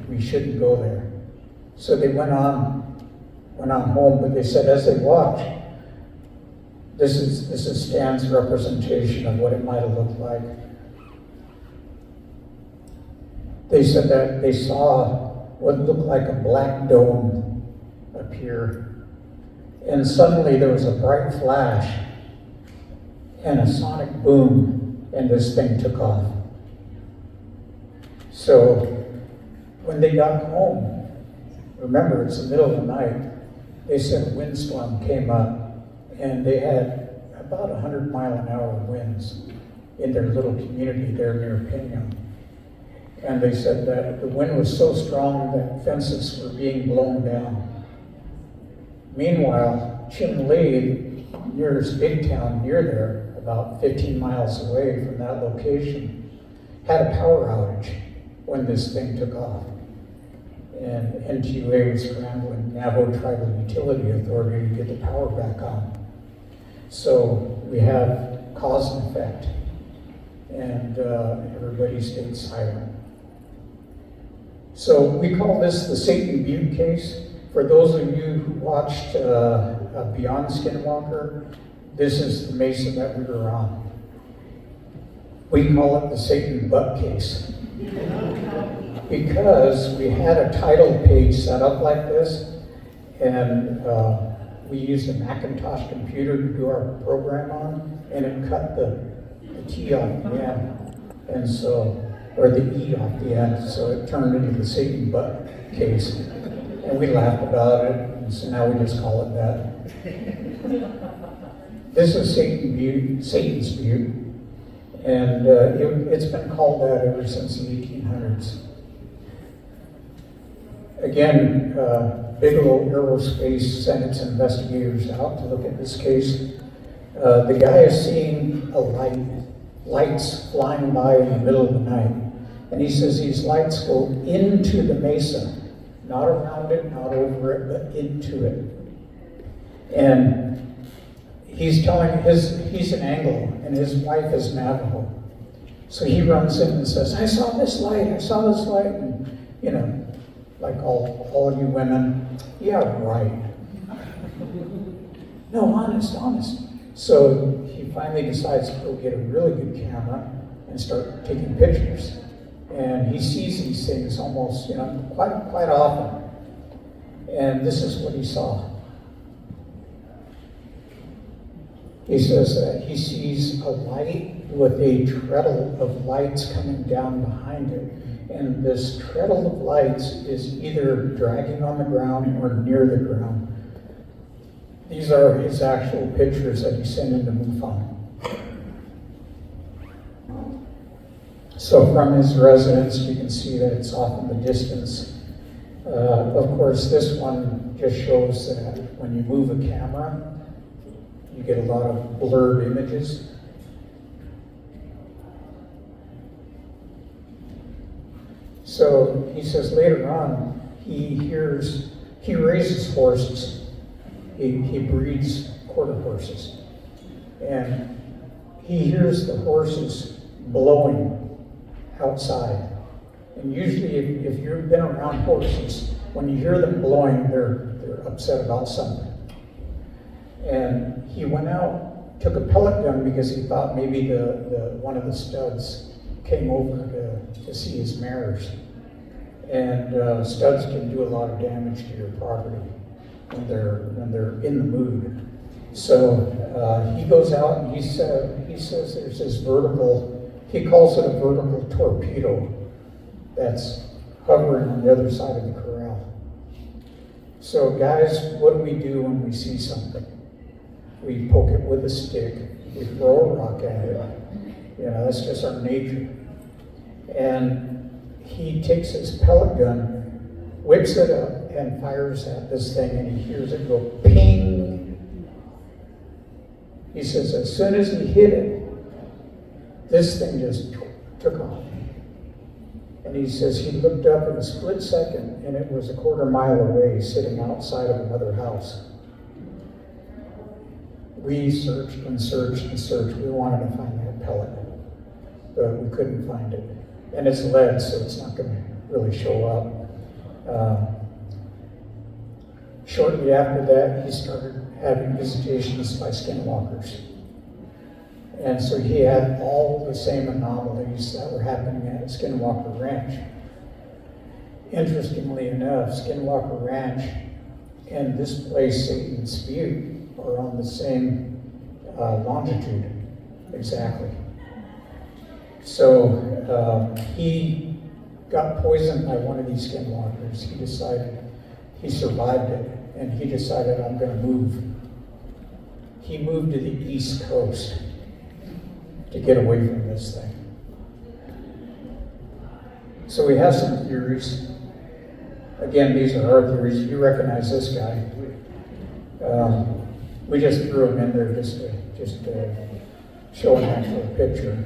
Speaker 2: We shouldn't go there. So they went on home, but they said as they watched, this is Stan's representation of what it might have looked like. They said that they saw what looked like a black dome appear, and suddenly there was a bright flash and a sonic boom, and this thing took off. So when they got home, remember it's the middle of the night, they said a windstorm came up, and they had about 100-mile-an-hour winds in their little community there near Pinion. And they said that the wind was so strong that fences were being blown down. Meanwhile, Chinle, nearest big town near there, about 15 miles away from that location, had a power outage when this thing took off. And NTUA was scrambling, Navajo Tribal Utility Authority, to get the power back on. So we have cause and effect, and everybody stayed silent. So we call this the Satan Butte case. For those of you who watched Beyond Skinwalker, this is the mesa that we were on. We call it the Satan Butt case. Because we had a title page set up like this, and we used a Macintosh computer to do our program on, and it cut the T off the end, and so, or the E off the end, so it turned into the Satan Butt case. And we laughed about it, and so now we just call it that. This is Satan's Butte, and it's been called that ever since the 1800s. Again, Bigelow Aerospace sent its investigators out to look at this case. The guy is seeing lights flying by in the middle of the night. And he says these lights go into the mesa, not around it, not over it, but into it. And he's telling he's an Anglo, and his wife is Navajo. So he runs in and says, I saw this light, and like all you women, yeah, right. No, honest. So he finally decides to go get a really good camera and start taking pictures. And he sees these things almost, quite often. And this is what he saw. He says that he sees a light with a treadle of lights coming down behind it. And this treadle of lights is either dragging on the ground or near the ground. These are his actual pictures that he sent into MUFON. So from his residence, you can see that it's off in the distance. Of course, this one just shows that when you move a camera, you get a lot of blurred images. So he says later on, he raises horses. He breeds quarter horses. And he hears the horses blowing outside. And usually if you've been around horses, when you hear them blowing, they're upset about something. And he went out, took a pellet gun because he thought maybe the one of the studs came over to see his mares. And studs can do a lot of damage to your property when they're in the mood. So he goes out and he says there's this vertical, he calls it a vertical torpedo that's hovering on the other side of the corral. So guys, what do we do when we see something? We poke it with a stick, we throw a rock at it. That's just our nature. And he takes his pellet gun, whips it up, and fires at this thing, and he hears it go ping. He says as soon as he hit it, this thing just took off. And he says he looked up in a split second, and it was a quarter mile away, sitting outside of another house. We searched and searched and searched. We wanted to find that pellet, but we couldn't find it. And it's lead, so it's not going to really show up. Shortly after that, he started having visitations by skinwalkers. And so he had all the same anomalies that were happening at Skinwalker Ranch. Interestingly enough, Skinwalker Ranch and this place, Satan's Butte, are on the same longitude, exactly. So he got poisoned by one of these skinwalkers. He survived it, and he decided, I'm going to move. He moved to the East Coast to get away from this thing. So we have some theories. Again, these are our theories. You recognize this guy. We just threw him in there just to show an actual picture.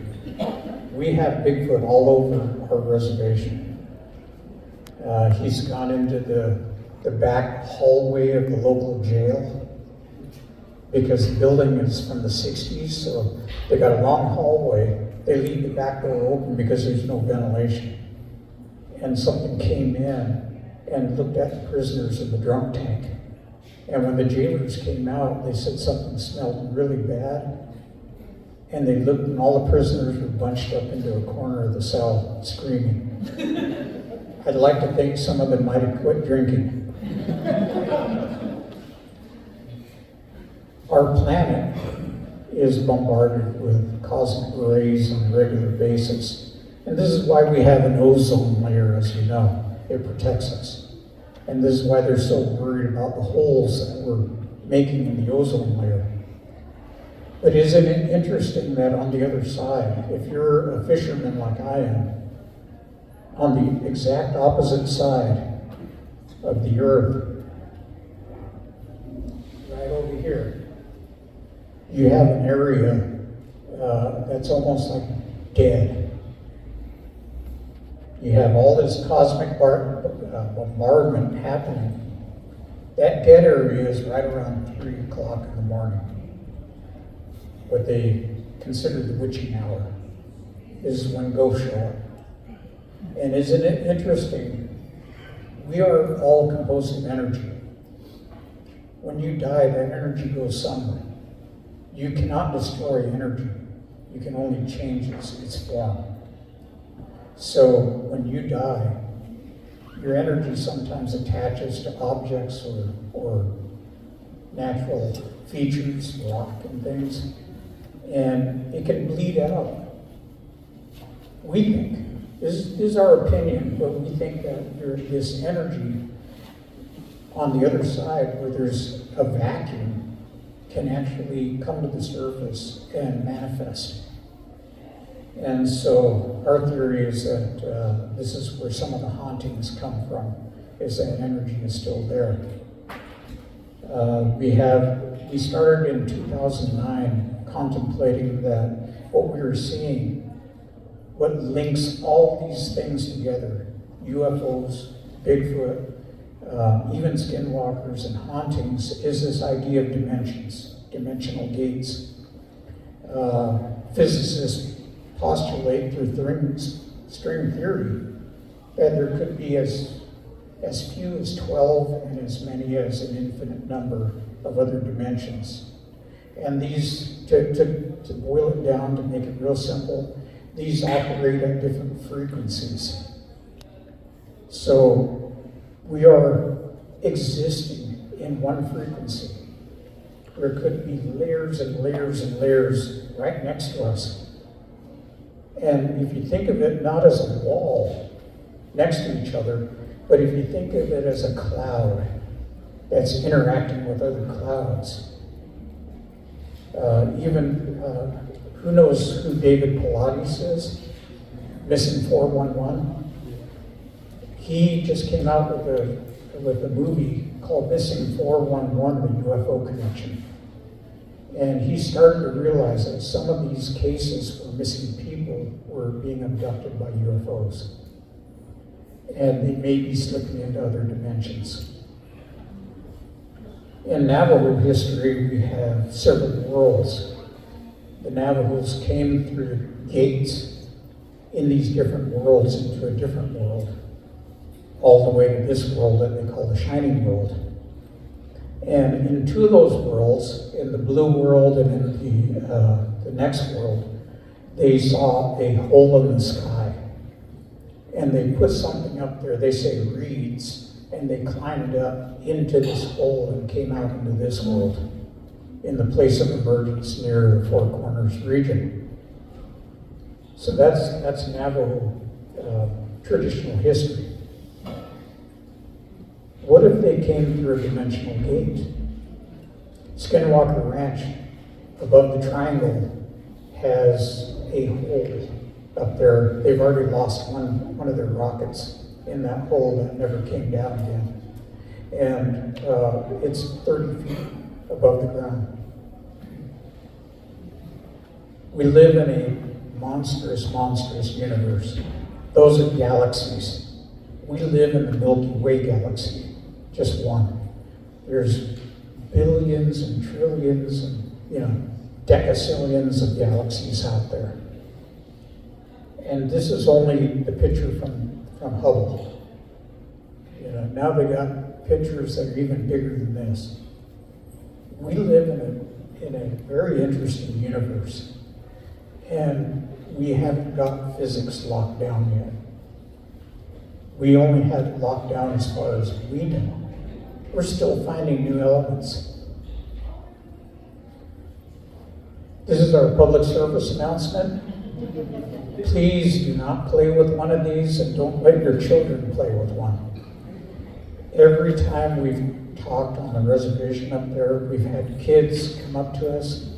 Speaker 2: We have Bigfoot all over our reservation. He's gone into the back hallway of the local jail because the building is from the 60s, so they got a long hallway. They leave the back door open because there's no ventilation. And something came in and looked at the prisoners in the drunk tank. And when the jailers came out, they said something smelled really bad. And they looked, and all the prisoners were bunched up into a corner of the cell, screaming. I'd like to think some of them might have quit drinking. Our planet is bombarded with cosmic rays on a regular basis. And this is why we have an ozone layer, as you know. It protects us. And this is why they're so worried about the holes that we're making in the ozone layer. But isn't it interesting that on the other side, if you're a fisherman like I am, on the exact opposite side of the earth, right over here, you have an area that's almost like dead. You have all this cosmic bombardment happening. That dead area is right around 3 o'clock in the morning. What they consider the witching hour is when ghosts show up. And isn't it interesting? We are all composed of energy. When you die, that energy goes somewhere. You cannot destroy energy. You can only change its form. So when you die, your energy sometimes attaches to objects or natural features, rock and things, and it can bleed out. We think, this is our opinion, but we think that this energy on the other side, where there's a vacuum, can actually come to the surface and manifest. And so our theory is that this is where some of the hauntings come from, is that energy is still there. We started in 2009 contemplating that what we were seeing, what links all these things together, UFOs, Bigfoot, even skinwalkers and hauntings, is this idea of dimensions, dimensional gates. Physicists postulate through string theory that there could be as few as 12 and as many as an infinite number of other dimensions. And these, to boil it down, to make it real simple, these operate at different frequencies. So we are existing in one frequency. There could be layers and layers and layers right next to us. And if you think of it not as a wall next to each other, but if you think of it as a cloud that's interacting with other clouds, who knows who David Pilates is? Missing 411. He just came out with a movie called Missing 411, the UFO Connection. And he started to realize that some of these cases where missing people were being abducted by UFOs. And they may be slipping into other dimensions. In Navajo history, we have several worlds. The Navajos came through gates in these different worlds into a different world, all the way to this world that they call the Shining World. And in two of those worlds, in the blue world and in the next world, they saw a hole in the sky. And they put something up there, they say reeds, and they climbed up into this hole and came out into this world in the place of emergence near the Four Corners region. So that's Navajo traditional history. What if they came through a dimensional gate? Skinwalker Ranch, above the triangle, has a hole up there. They've already lost one of their rockets in that hole that never came down again. And it's 30 feet above the ground. We live in a monstrous, monstrous universe. Those are galaxies. We live in the Milky Way galaxy. Just one. There's billions and trillions and decacillions of galaxies out there. And this is only the picture from Hubble. Now they got pictures that are even bigger than this. We live in a very interesting universe, and we haven't got physics locked down yet. We only have it locked down as far as we know. We're still finding new elements. This is our public service announcement. Please do not play with one of these, and don't let your children play with one. Every time we've talked on the reservation up there, we've had kids come up to us,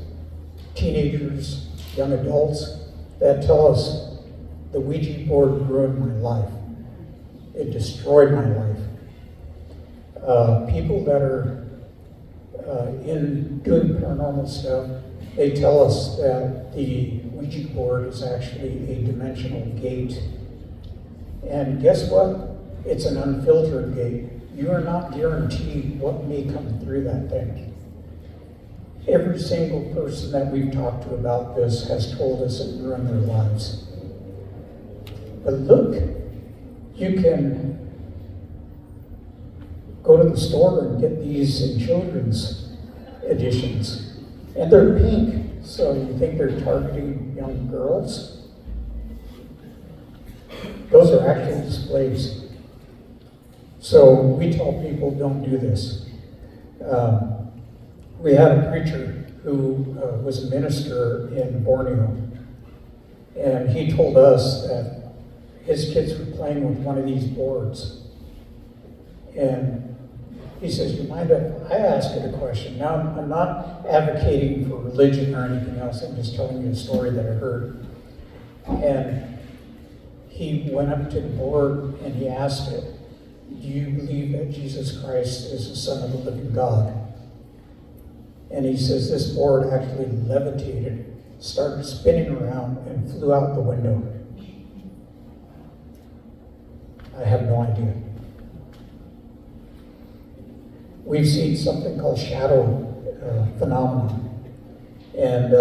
Speaker 2: teenagers, young adults, that tell us, the Ouija board ruined my life. It destroyed my life. People that are in doing paranormal stuff, they tell us that the Ouija board is actually a dimensional gate. And guess what? It's an unfiltered gate. You are not guaranteed what may come through that thing. Every single person that we've talked to about this has told us it ruined their lives. But look, you can go to the store and get these in children's editions. And they're pink, so you think they're targeting young girls? Those are actual displays. So we tell people, don't do this. We had a preacher who was a minister in Borneo, and he told us that his kids were playing with one of these boards. And he says, you mind if I ask you a question? Now, I'm not advocating for religion or anything else, I'm just telling you a story that I heard. And he went up to the board and he asked it, do you believe that Jesus Christ is the Son of the living God? And he says this board actually levitated, started spinning around, and flew out the window. I have no idea. We've seen something called shadow phenomenon. And,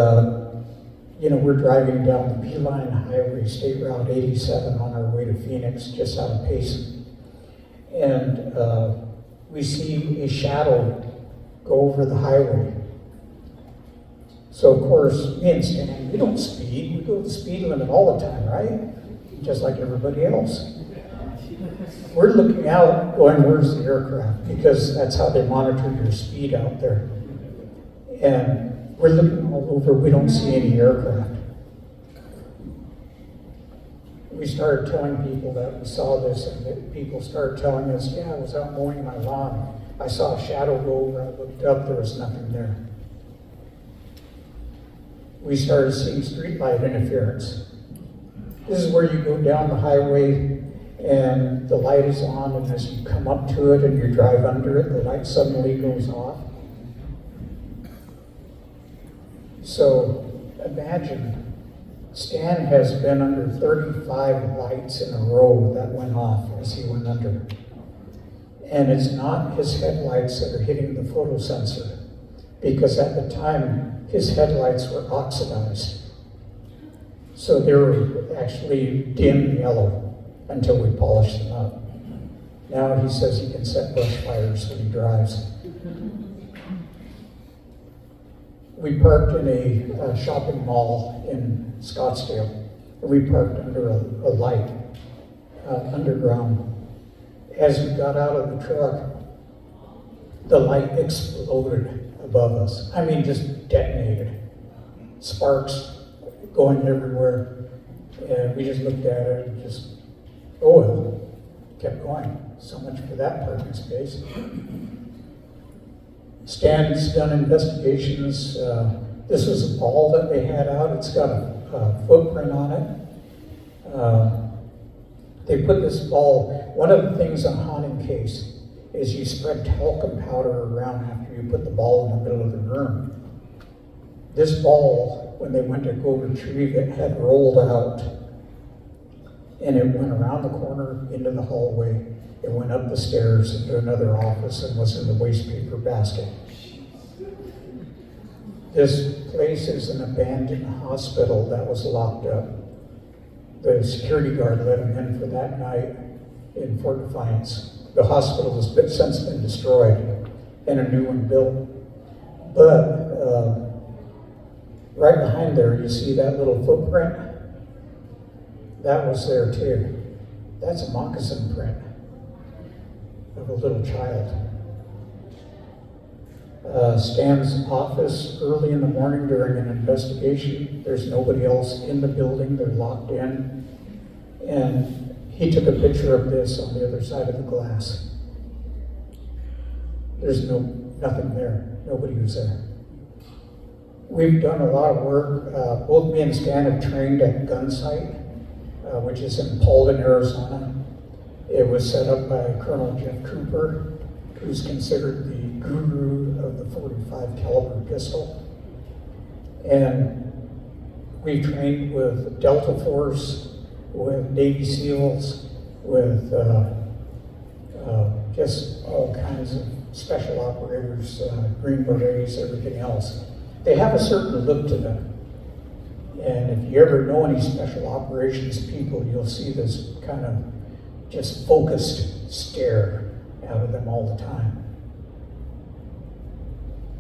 Speaker 2: we're driving down the Beeline Highway, State Route 87 on our way to Phoenix, just out of Payson. And we see a shadow go over the highway. So, of course, me and Stan, we don't speed. We go the speed limit all the time, right? Just like everybody else. We're looking out, going, where's the aircraft? Because that's how they monitor your speed out there. And we're looking all over, we don't see any aircraft. We started telling people that we saw this, and that people started telling us, yeah, I was out mowing my lawn. I saw a shadow go over, I looked up, there was nothing there. We started seeing streetlight interference. This is where you go down the highway and the light is on, and as you come up to it and you drive under it, the light suddenly goes off. So imagine, Stan has been under 35 lights in a row that went off as he went under. And it's not his headlights that are hitting the photosensor, because at the time, his headlights were oxidized. So they were actually dim yellow until we polished them up. Now he says he can set brush fires when he drives. We parked in a shopping mall in Scottsdale. We parked under a light, underground. As we got out of the truck, the light exploded above us. I mean, just detonated. Sparks going everywhere. And we just looked at it and just, kept going. So much for that parking space. Stan's done investigations. This was a ball that they had out. It's got a footprint on it. They put this ball, one of the things on haunting case is you spread talcum powder around after you put the ball in the middle of the room. This ball, when they went to go retrieve it, had rolled out. And it went around the corner into the hallway. It went up the stairs into another office and was in the waste paper basket. This place is an abandoned hospital that was locked up. The security guard let him in for that night in Fort Defiance. The hospital has since been destroyed and a new one built. But right behind there, you see that little footprint? That was there too. That's a moccasin print of a little child. Stan's office early in the morning during an investigation. There's nobody else in the building. They're locked in. And he took a picture of this on the other side of the glass. There's nothing there. Nobody was there. We've done a lot of work. Both me and Stan have trained at Gunsight, which is in Paulden, Arizona. It was set up by Colonel Jeff Cooper, who's considered the guru of the 45 caliber pistol. And we trained with Delta Force, with Navy SEALs, with just all kinds of special operators, Green Berets, everything else. They have a certain look to them. And if you ever know any special operations people, you'll see this kind of just focused stare out of them all the time.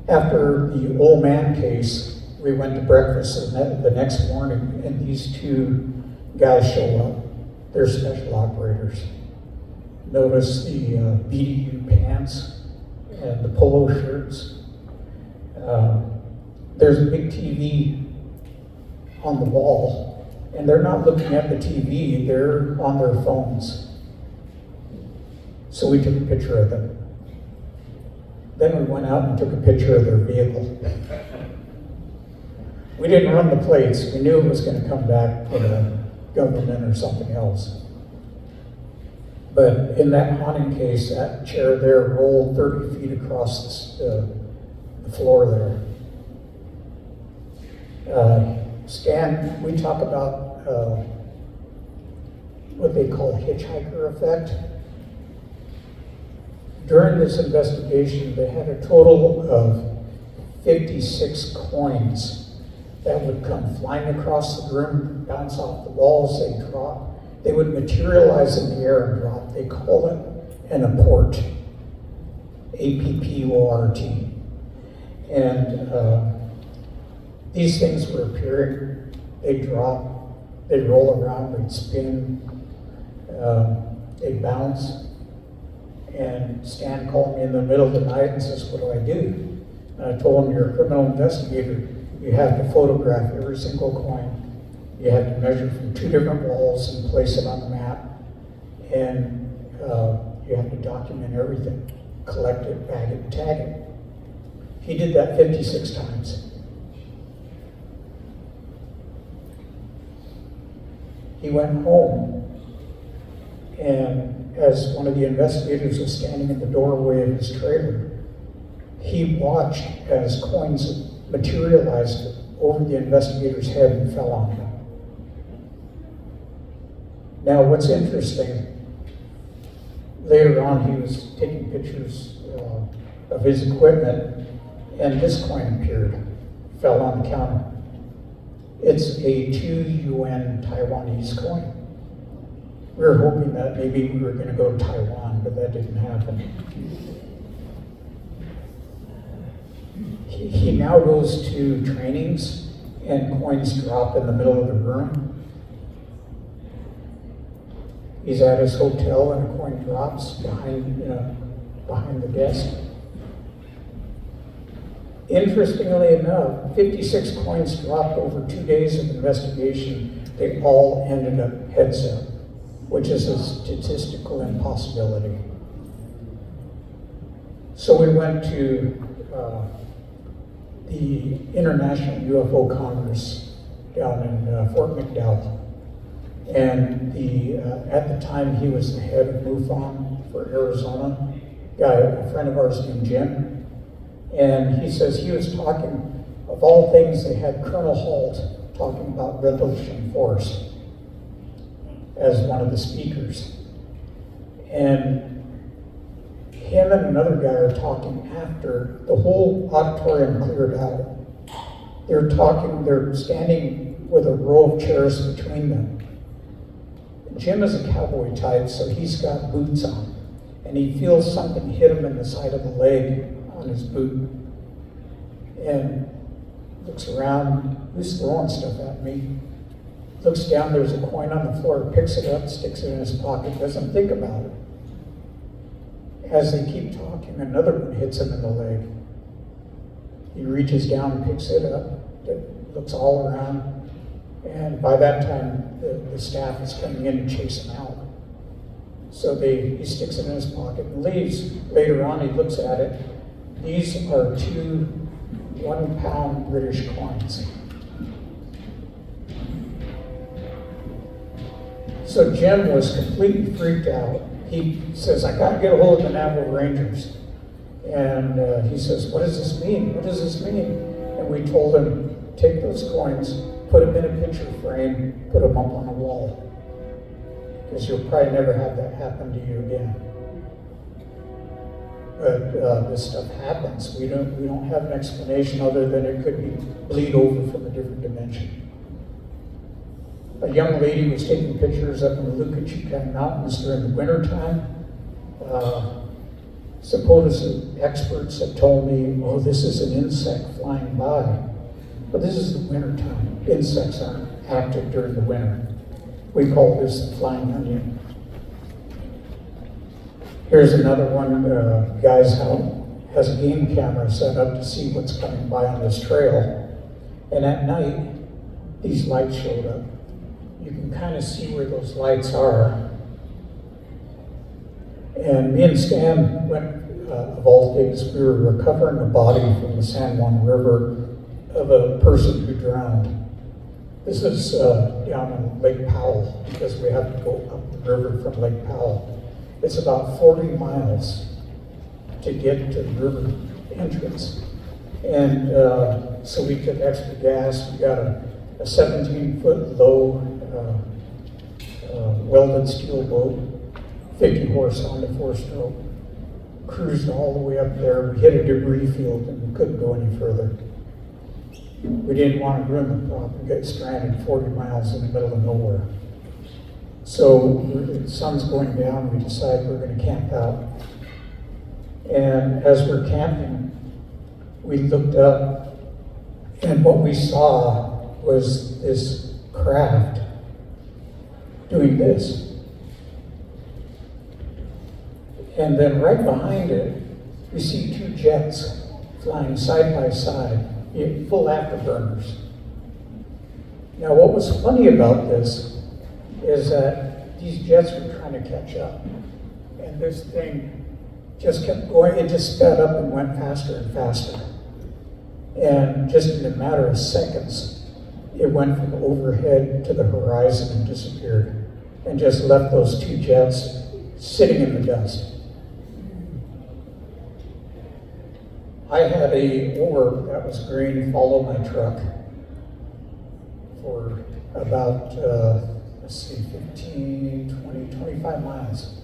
Speaker 2: After the old man case, we went to breakfast the next morning, and these two guys show up. They're special operators. Notice the BDU pants and the polo shirts. There's a big TV on the wall, and they're not looking at the TV, they're on their phones. So we took a picture of them. Then we went out and took a picture of their vehicle. We didn't run the plates, we knew it was going to come back to the government or something else. But in that haunting case, that chair there rolled 30 feet across the floor there. Stan, we talk about what they call hitchhiker effect. During this investigation, they had a total of 56 coins that would come flying across the room, bounce off the walls, they'd drop. They would materialize in the air and drop. They call it an apport, A-P-P-O-R-T. And these things were appearing, they'd drop, they'd roll around, they'd spin, they'd bounce. And Stan called me in the middle of the night and says, "What do I do?" And I told him, "You're a criminal investigator. You have to photograph every single coin. You have to measure from 2 different walls and place it on the map. And you have to document everything, collect it, bag it, and tag it." He did that 56 times. He went home, and as one of the investigators was standing in the doorway of his trailer, he watched as coins materialized over the investigator's head and fell on him. Now, what's interesting, later on he was taking pictures of his equipment, and this coin appeared, fell on the counter. It's a 2 yuan Taiwanese coin. We were hoping that maybe we were going to go to Taiwan, but that didn't happen. He now goes to trainings, and coins drop in the middle of the room. He's at his hotel, and a coin drops behind the desk. Interestingly enough, 56 coins dropped over 2 days of investigation. They all ended up heads up, which is a statistical impossibility. So we went to the International UFO Congress down in Fort McDowell. And at the time, he was the head of MUFON for Arizona, a friend of ours named Jim. And he says he was talking, of all things, they had Colonel Halt talking about Revolution Force as one of the speakers. And him and another guy are talking after the whole auditorium cleared out. They're standing with a row of chairs between them. Jim is a cowboy type, so he's got boots on. And he feels something hit him in the side of the leg on his boot. And looks around, who's throwing stuff at me? Looks down, there's a coin on the floor, picks it up, sticks it in his pocket, doesn't think about it. As they keep talking, another one hits him in the leg. He reaches down and picks it up, looks all around, and by that time, the staff is coming in and chase him out. So he sticks it in his pocket and leaves. Later on, he looks at it. These are 2 1-pound British coins. So Jim was completely freaked out. He says, "I got to get a hold of the Navajo Rangers." And he says, "What does this mean? What does this mean?" And we told him, "Take those coins, put them in a picture frame, put them up on a wall. Because you'll probably never have that happen to you again." But this stuff happens. We don't have an explanation other than it could be bleed over from a different dimension. A young lady was taking pictures up in the Lukachikan Mountains during the wintertime. Supposed experts have told me, oh, this is an insect flying by. But this is the winter time. Insects aren't active during the winter. We call this the flying onion. Here's another one. Guy's house has a game camera set up to see what's coming by on this trail. And at night, these lights showed up. You can kind of see where those lights are. And me and Stan went, of all things, we were recovering a body from the San Juan River of a person who drowned. This is down in Lake Powell, because we have to go up the river from Lake Powell. It's about 40 miles to get to the river entrance. And so we took extra gas. We got a 17-foot low welded steel boat, 50 horse Honda 4-stroke. Cruised all the way up there. We hit a debris field and we couldn't go any further. We didn't want to ruin the prop and get stranded 40 miles in the middle of nowhere. So the sun's going down, we decide we're going to camp out. And as we're camping, we looked up, and what we saw was this craft doing this. And then right behind it, we see two jets flying side by side, full afterburners. Now, what was funny about this is that these jets were trying to catch up. And this thing just kept going. It just sped up and went faster and faster. And just in a matter of seconds, it went from overhead to the horizon and disappeared, and just left those two jets sitting in the dust. I had a orb that was green follow my truck for about, 15, 20, 25 miles.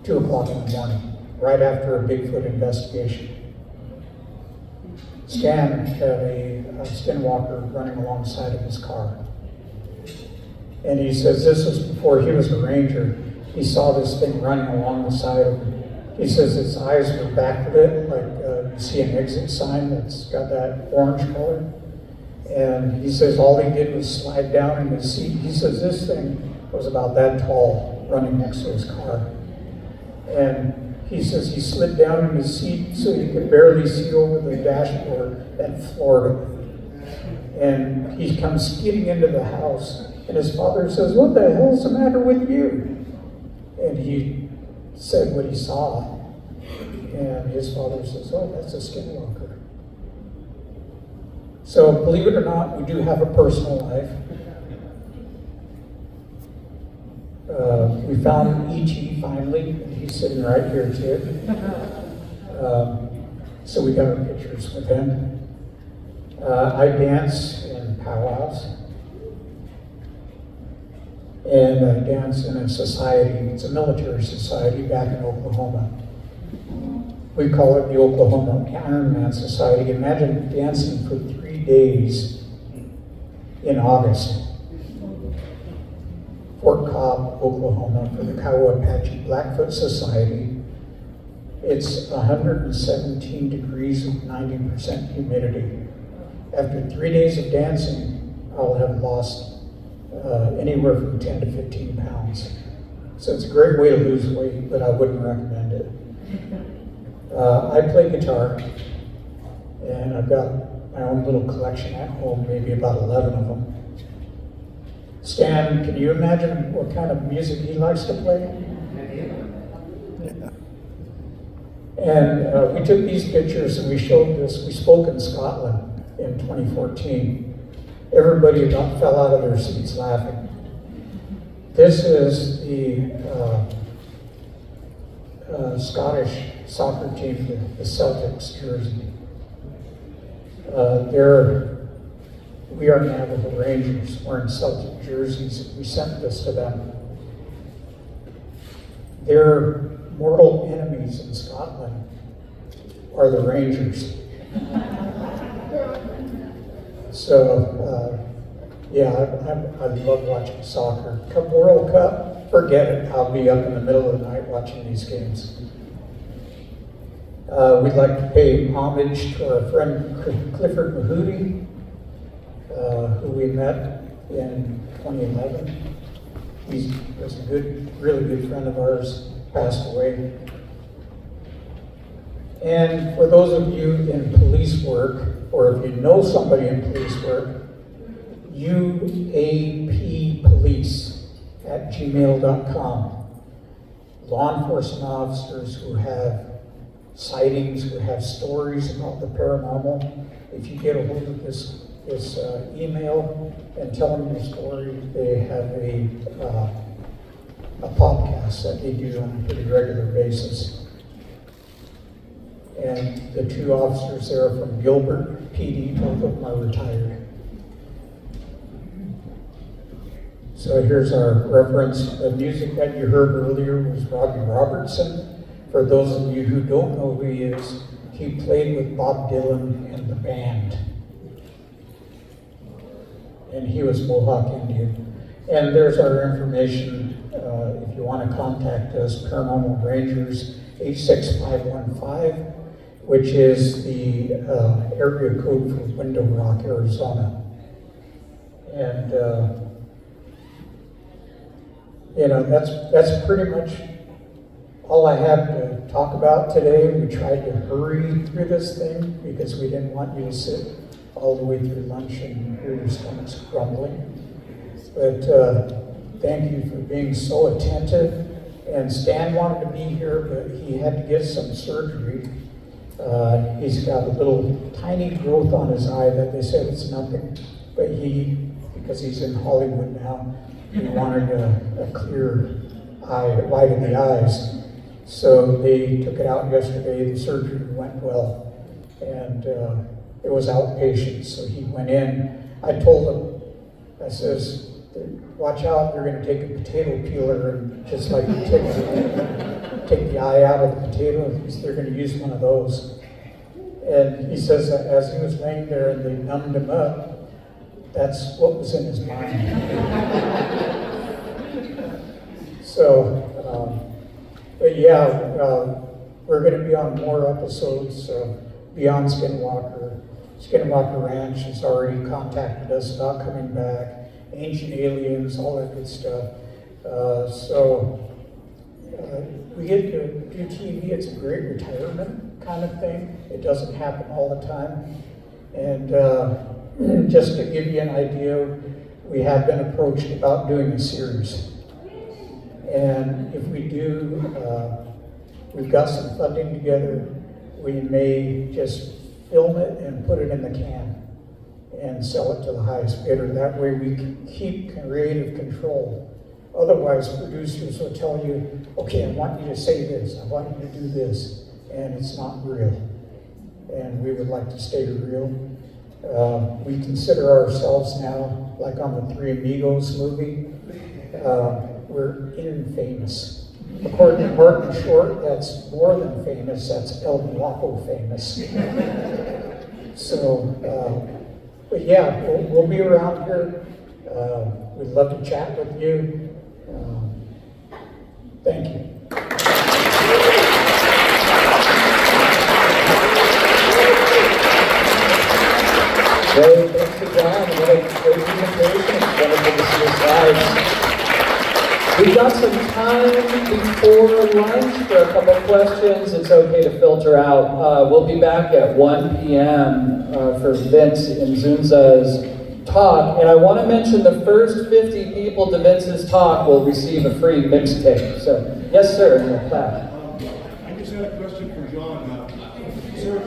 Speaker 2: 2 o'clock in the morning, right after a Bigfoot investigation. Stan had a skinwalker running alongside of his car. And he says this was before he was a ranger. He saw this thing running along the side of him. He says its eyes were backlit, like you see an exit sign that's got that orange color. And he says all he did was slide down in his seat. He says this thing was about that tall, running next to his car. And he says he slid down in his seat so he could barely see over the dashboard and floored it. And he comes skidding into the house, and his father says, "What the hell's the matter with you?" And he said what he saw. And his father says, "Oh, that's a skinwalker." So believe it or not, we do have a personal life. We found E.T. finally, and he's sitting right here too. So we got our pictures with him. I dance in powwows. And I dance in a society, it's a military society back in Oklahoma. We call it the Oklahoma Ironman Society. Imagine dancing for 3 days in August. Fort Cobb, Oklahoma, for the Kiowa-Apache Blackfoot Society. It's 117 degrees with 90% humidity. After 3 days of dancing, I'll have lost anywhere from 10 to 15 pounds. So it's a great way to lose weight, but I wouldn't recommend it. I play guitar, and I've got my own little collection at home, maybe about 11 of them. Stan, can you imagine what kind of music he likes to play? And we took these pictures and we showed this. We spoke in Scotland in 2014. Everybody about fell out of their seats laughing. This is the Scottish soccer team, the Celtics jersey. We are Navajo Rangers wearing Celtic jerseys. We sent this to them. Their mortal enemies in Scotland are the Rangers. So, yeah, I love watching soccer. World Cup, forget it. I'll be up in the middle of the night watching these games. We'd like to pay homage to our friend Clifford Mahooty, who we met in 2011. He was a really good friend of ours, passed away. And for those of you in police work, or if you know somebody in police work, uappolice@gmail.com. Law enforcement officers who have sightings, who have stories about the paranormal. If you get a hold of this email and tell them your story, they have a podcast that they do on a pretty regular basis. And the two officers there are from Gilbert PD, both of them are retired. So here's our reference. The music that you heard earlier was Robbie Robertson. For those of you who don't know who he is, he played with Bob Dylan and the band. And he was Mohawk Indian. And there's our information. If you want to contact us, Paranormal Rangers, 86515, which is the area code for Window Rock, Arizona. And that's pretty much all I have to talk about today. We tried to hurry through this thing because we didn't want you to sit all the way through lunch and hear your stomachs grumbling. But thank you for being so attentive. And Stan wanted to be here, but he had to get some surgery. He's got a little tiny growth on his eye that they said it's nothing, but because he's in Hollywood now, he wanted a clear light in the eyes. So they took it out yesterday. The surgery went well, and it was outpatient. So he went in. I told him, I says, watch out, you're going to take a potato peeler and just like take the eye out of the potato. They're going to use one of those. And he says that as he was laying there and they numbed him up, that's what was in his mind. So, but yeah, we're going to be on more episodes beyond Skinwalker. Skinwalker Ranch has already contacted us about coming back. Ancient aliens, all that good stuff. We get to do TV. It's a great retirement kind of thing. It doesn't happen all the time. And just to give you an idea, we have been approached about doing a series. And if we do, we've got some funding together. We may just film it and put it in the can and sell it to the highest bidder. That way we can keep creative control. Otherwise, producers will tell you, okay, I want you to say this, I want you to do this, and it's not real. And we would like to stay real. We consider ourselves now, like on the Three Amigos movie, we're infamous. According to Martin Short, that's more than famous, that's El Guapo famous. So, but yeah, we'll be around here. We'd love to chat with you. Thank you.
Speaker 1: Great, thanks to John. What a great presentation. It's wonderful to see your slides. We've got some time before lunch for a couple of questions. It's okay to filter out. We'll be back at 1 p.m. For Vince and Zunza's talk. And I want to mention the first 50 people to Vince's talk will receive a free mixtape. So, yes, sir, in the class.
Speaker 3: I just had a question for John. Sir,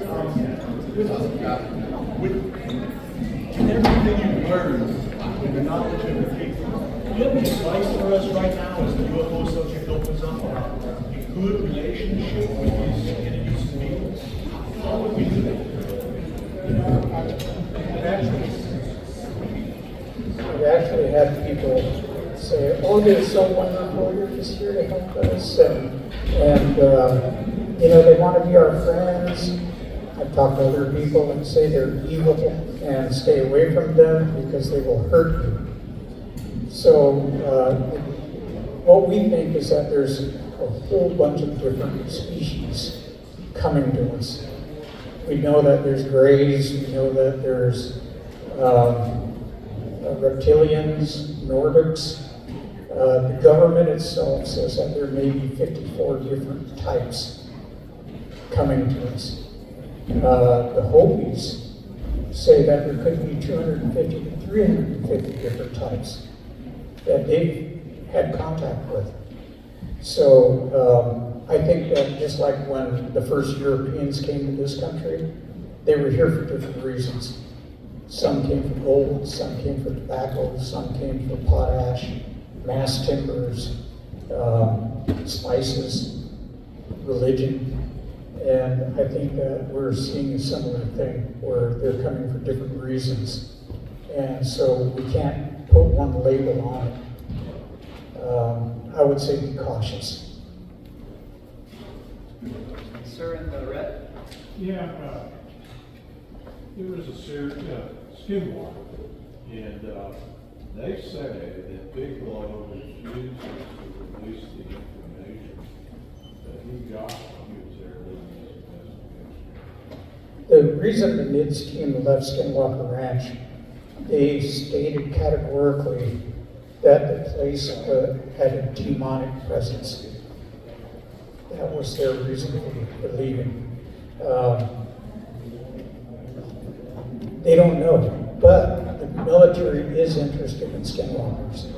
Speaker 3: with everything you've learned and the knowledge of the people, do you have any advice for us right now as the UFO subject opens up about a good relationship with these entities and beings? How would we do that?
Speaker 2: I've actually had people say, oh, they're so wonderful, you're just here to help us. And they want to be our friends. I've talked to other people and say they're evil and stay away from them because they will hurt you. So what we think is that there's a whole bunch of different species coming to us. We know that there's greys, we know that there's reptilians, Nordics. The government itself says that there may be 54 different types coming to us. The Hopis say that there could be 250 to 350 different types that they've had contact with. So I think that just like when the first Europeans came to this country, they were here for different reasons. Some came for gold, some came for tobacco, some came for potash, mass timbers, spices, religion. And I think that we're seeing a similar thing where they're coming for different reasons. And so we can't put one label on it. I would say be cautious.
Speaker 1: Sir in the red?
Speaker 4: Yeah, there was a skinwalker, and they say that Big Glow refuses to release the information that he got when he was there doing his investigation.
Speaker 2: The reason the MIDS team left Skinwalker Ranch, they stated categorically that the place had a demonic presence. That was their reason for leaving. They don't know, but the military is interested in skinwalkers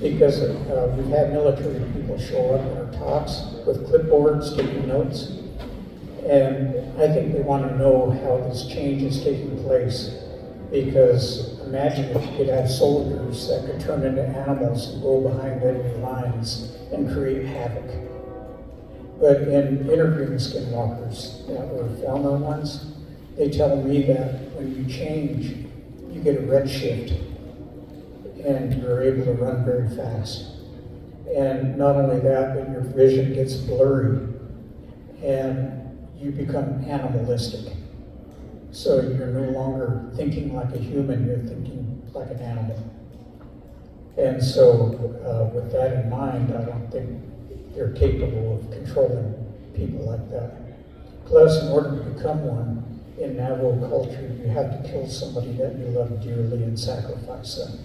Speaker 2: because we've had military people show up at our talks with clipboards, taking notes, and I think they want to know how this change is taking place. Because imagine if you could have soldiers that could turn into animals and go behind enemy lines and create havoc. But in interviewing skinwalkers that were former ones, they tell me that when you change, you get a red shift and you're able to run very fast. And not only that, but your vision gets blurry and you become animalistic. So you're no longer thinking like a human, you're thinking like an animal. And so with that in mind, I don't think they're capable of controlling people like that. Plus, in order to become one, in Navajo culture, you have to kill somebody that you love dearly and sacrifice them.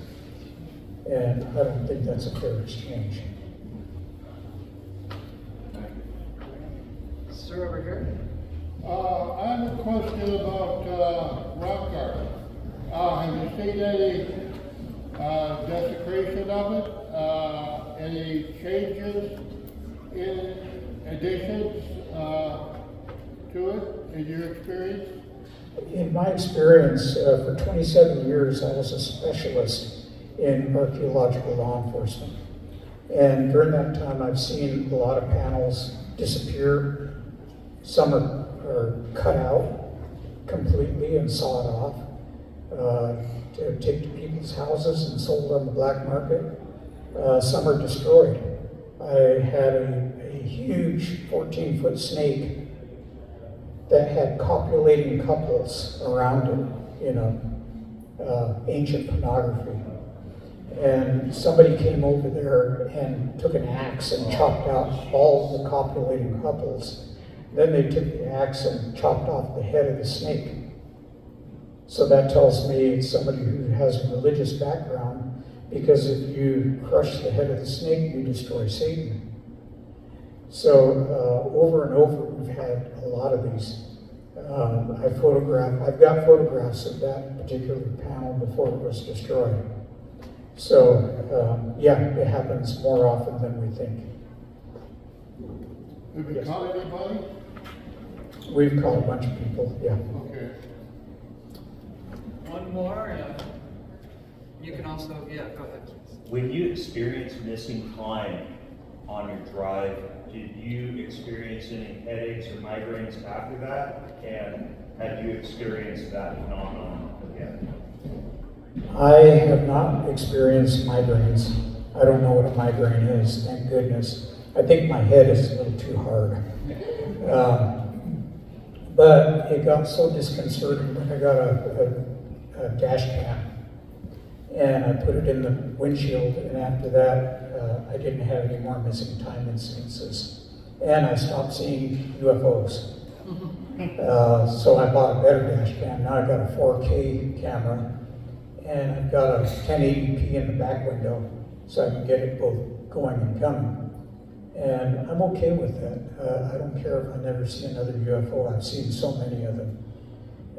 Speaker 2: And I don't think that's a fair exchange.
Speaker 1: Sir over here?
Speaker 5: I have a question about rock art. Have you seen any desecration of it? Any changes in additions to it in your experience?
Speaker 2: In my experience, for 27 years, I was a specialist in archaeological law enforcement. And during that time, I've seen a lot of panels disappear. Some are cut out completely and sawed off to take to people's houses and sold on the black market. Some are destroyed. I had a huge 14-foot snake that had copulating couples around it in ancient pornography. And somebody came over there and took an axe and chopped out all the copulating couples. Then they took the axe and chopped off the head of the snake. So that tells me it's somebody who has a religious background, because if you crush the head of the snake, you destroy Satan. So over and over, we've had a lot of these. I've got photographs of that particular panel before it was destroyed. So yeah, it happens more often than we think.
Speaker 5: Have you caught anybody?
Speaker 2: We've caught a bunch of people, yeah.
Speaker 5: Okay.
Speaker 1: One more. You can also, yeah, go ahead.
Speaker 6: When you experienced missing time on your drive, did you experience any headaches or migraines after that? And have you experienced that phenomenon again?
Speaker 2: I have not experienced migraines. I don't know what a migraine is, thank goodness. I think my head is a little too hard. But it got so disconcerting that I got a dash cam. and I put it in the windshield, and after that, I didn't have any more missing time incidences. And I stopped seeing UFOs. So I bought a better dash cam. Now I've got a 4K camera, and I've got a 1080p in the back window, so I can get it both going and coming. And I'm okay with that. I don't care if I never see another UFO. I've seen so many of them,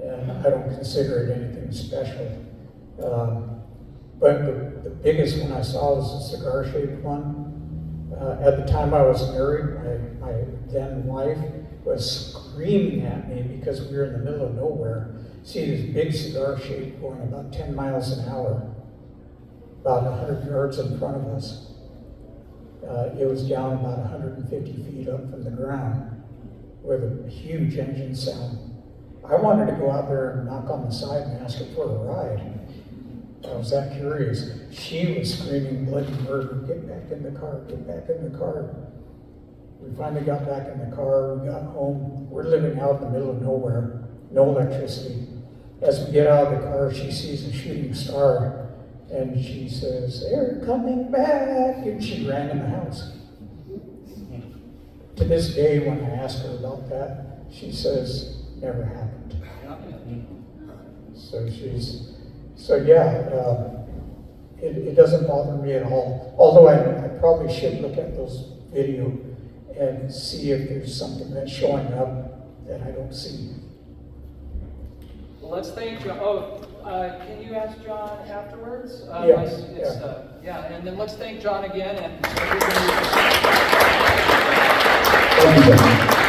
Speaker 2: and I don't consider it anything special. But the biggest one I saw was a cigar-shaped one. At the time I was married, my then wife was screaming at me because we were in the middle of nowhere. See this big cigar shape going about 10 miles an hour, about 100 yards in front of us. It was down about 150 feet up from the ground with a huge engine sound. I wanted to go out there and knock on the side and ask her for a ride. I was that curious. She was screaming bloody murder, get back in the car, get back in the car. We finally got back in the car, we got home. We're living out in the middle of nowhere, no electricity. As we get out of the car, she sees a shooting star, and she says, "They're coming back," and she ran in the house. To this day, when I ask her about that, she says, "Never happened." So it doesn't bother me at all. Although I probably should look at those video and see if there's something that's showing up that I don't see.
Speaker 1: Well, let's thank John. Oh, can you ask John afterwards?
Speaker 2: Yeah.
Speaker 1: Yeah, and then let's thank John again. And
Speaker 2: Thank you, John.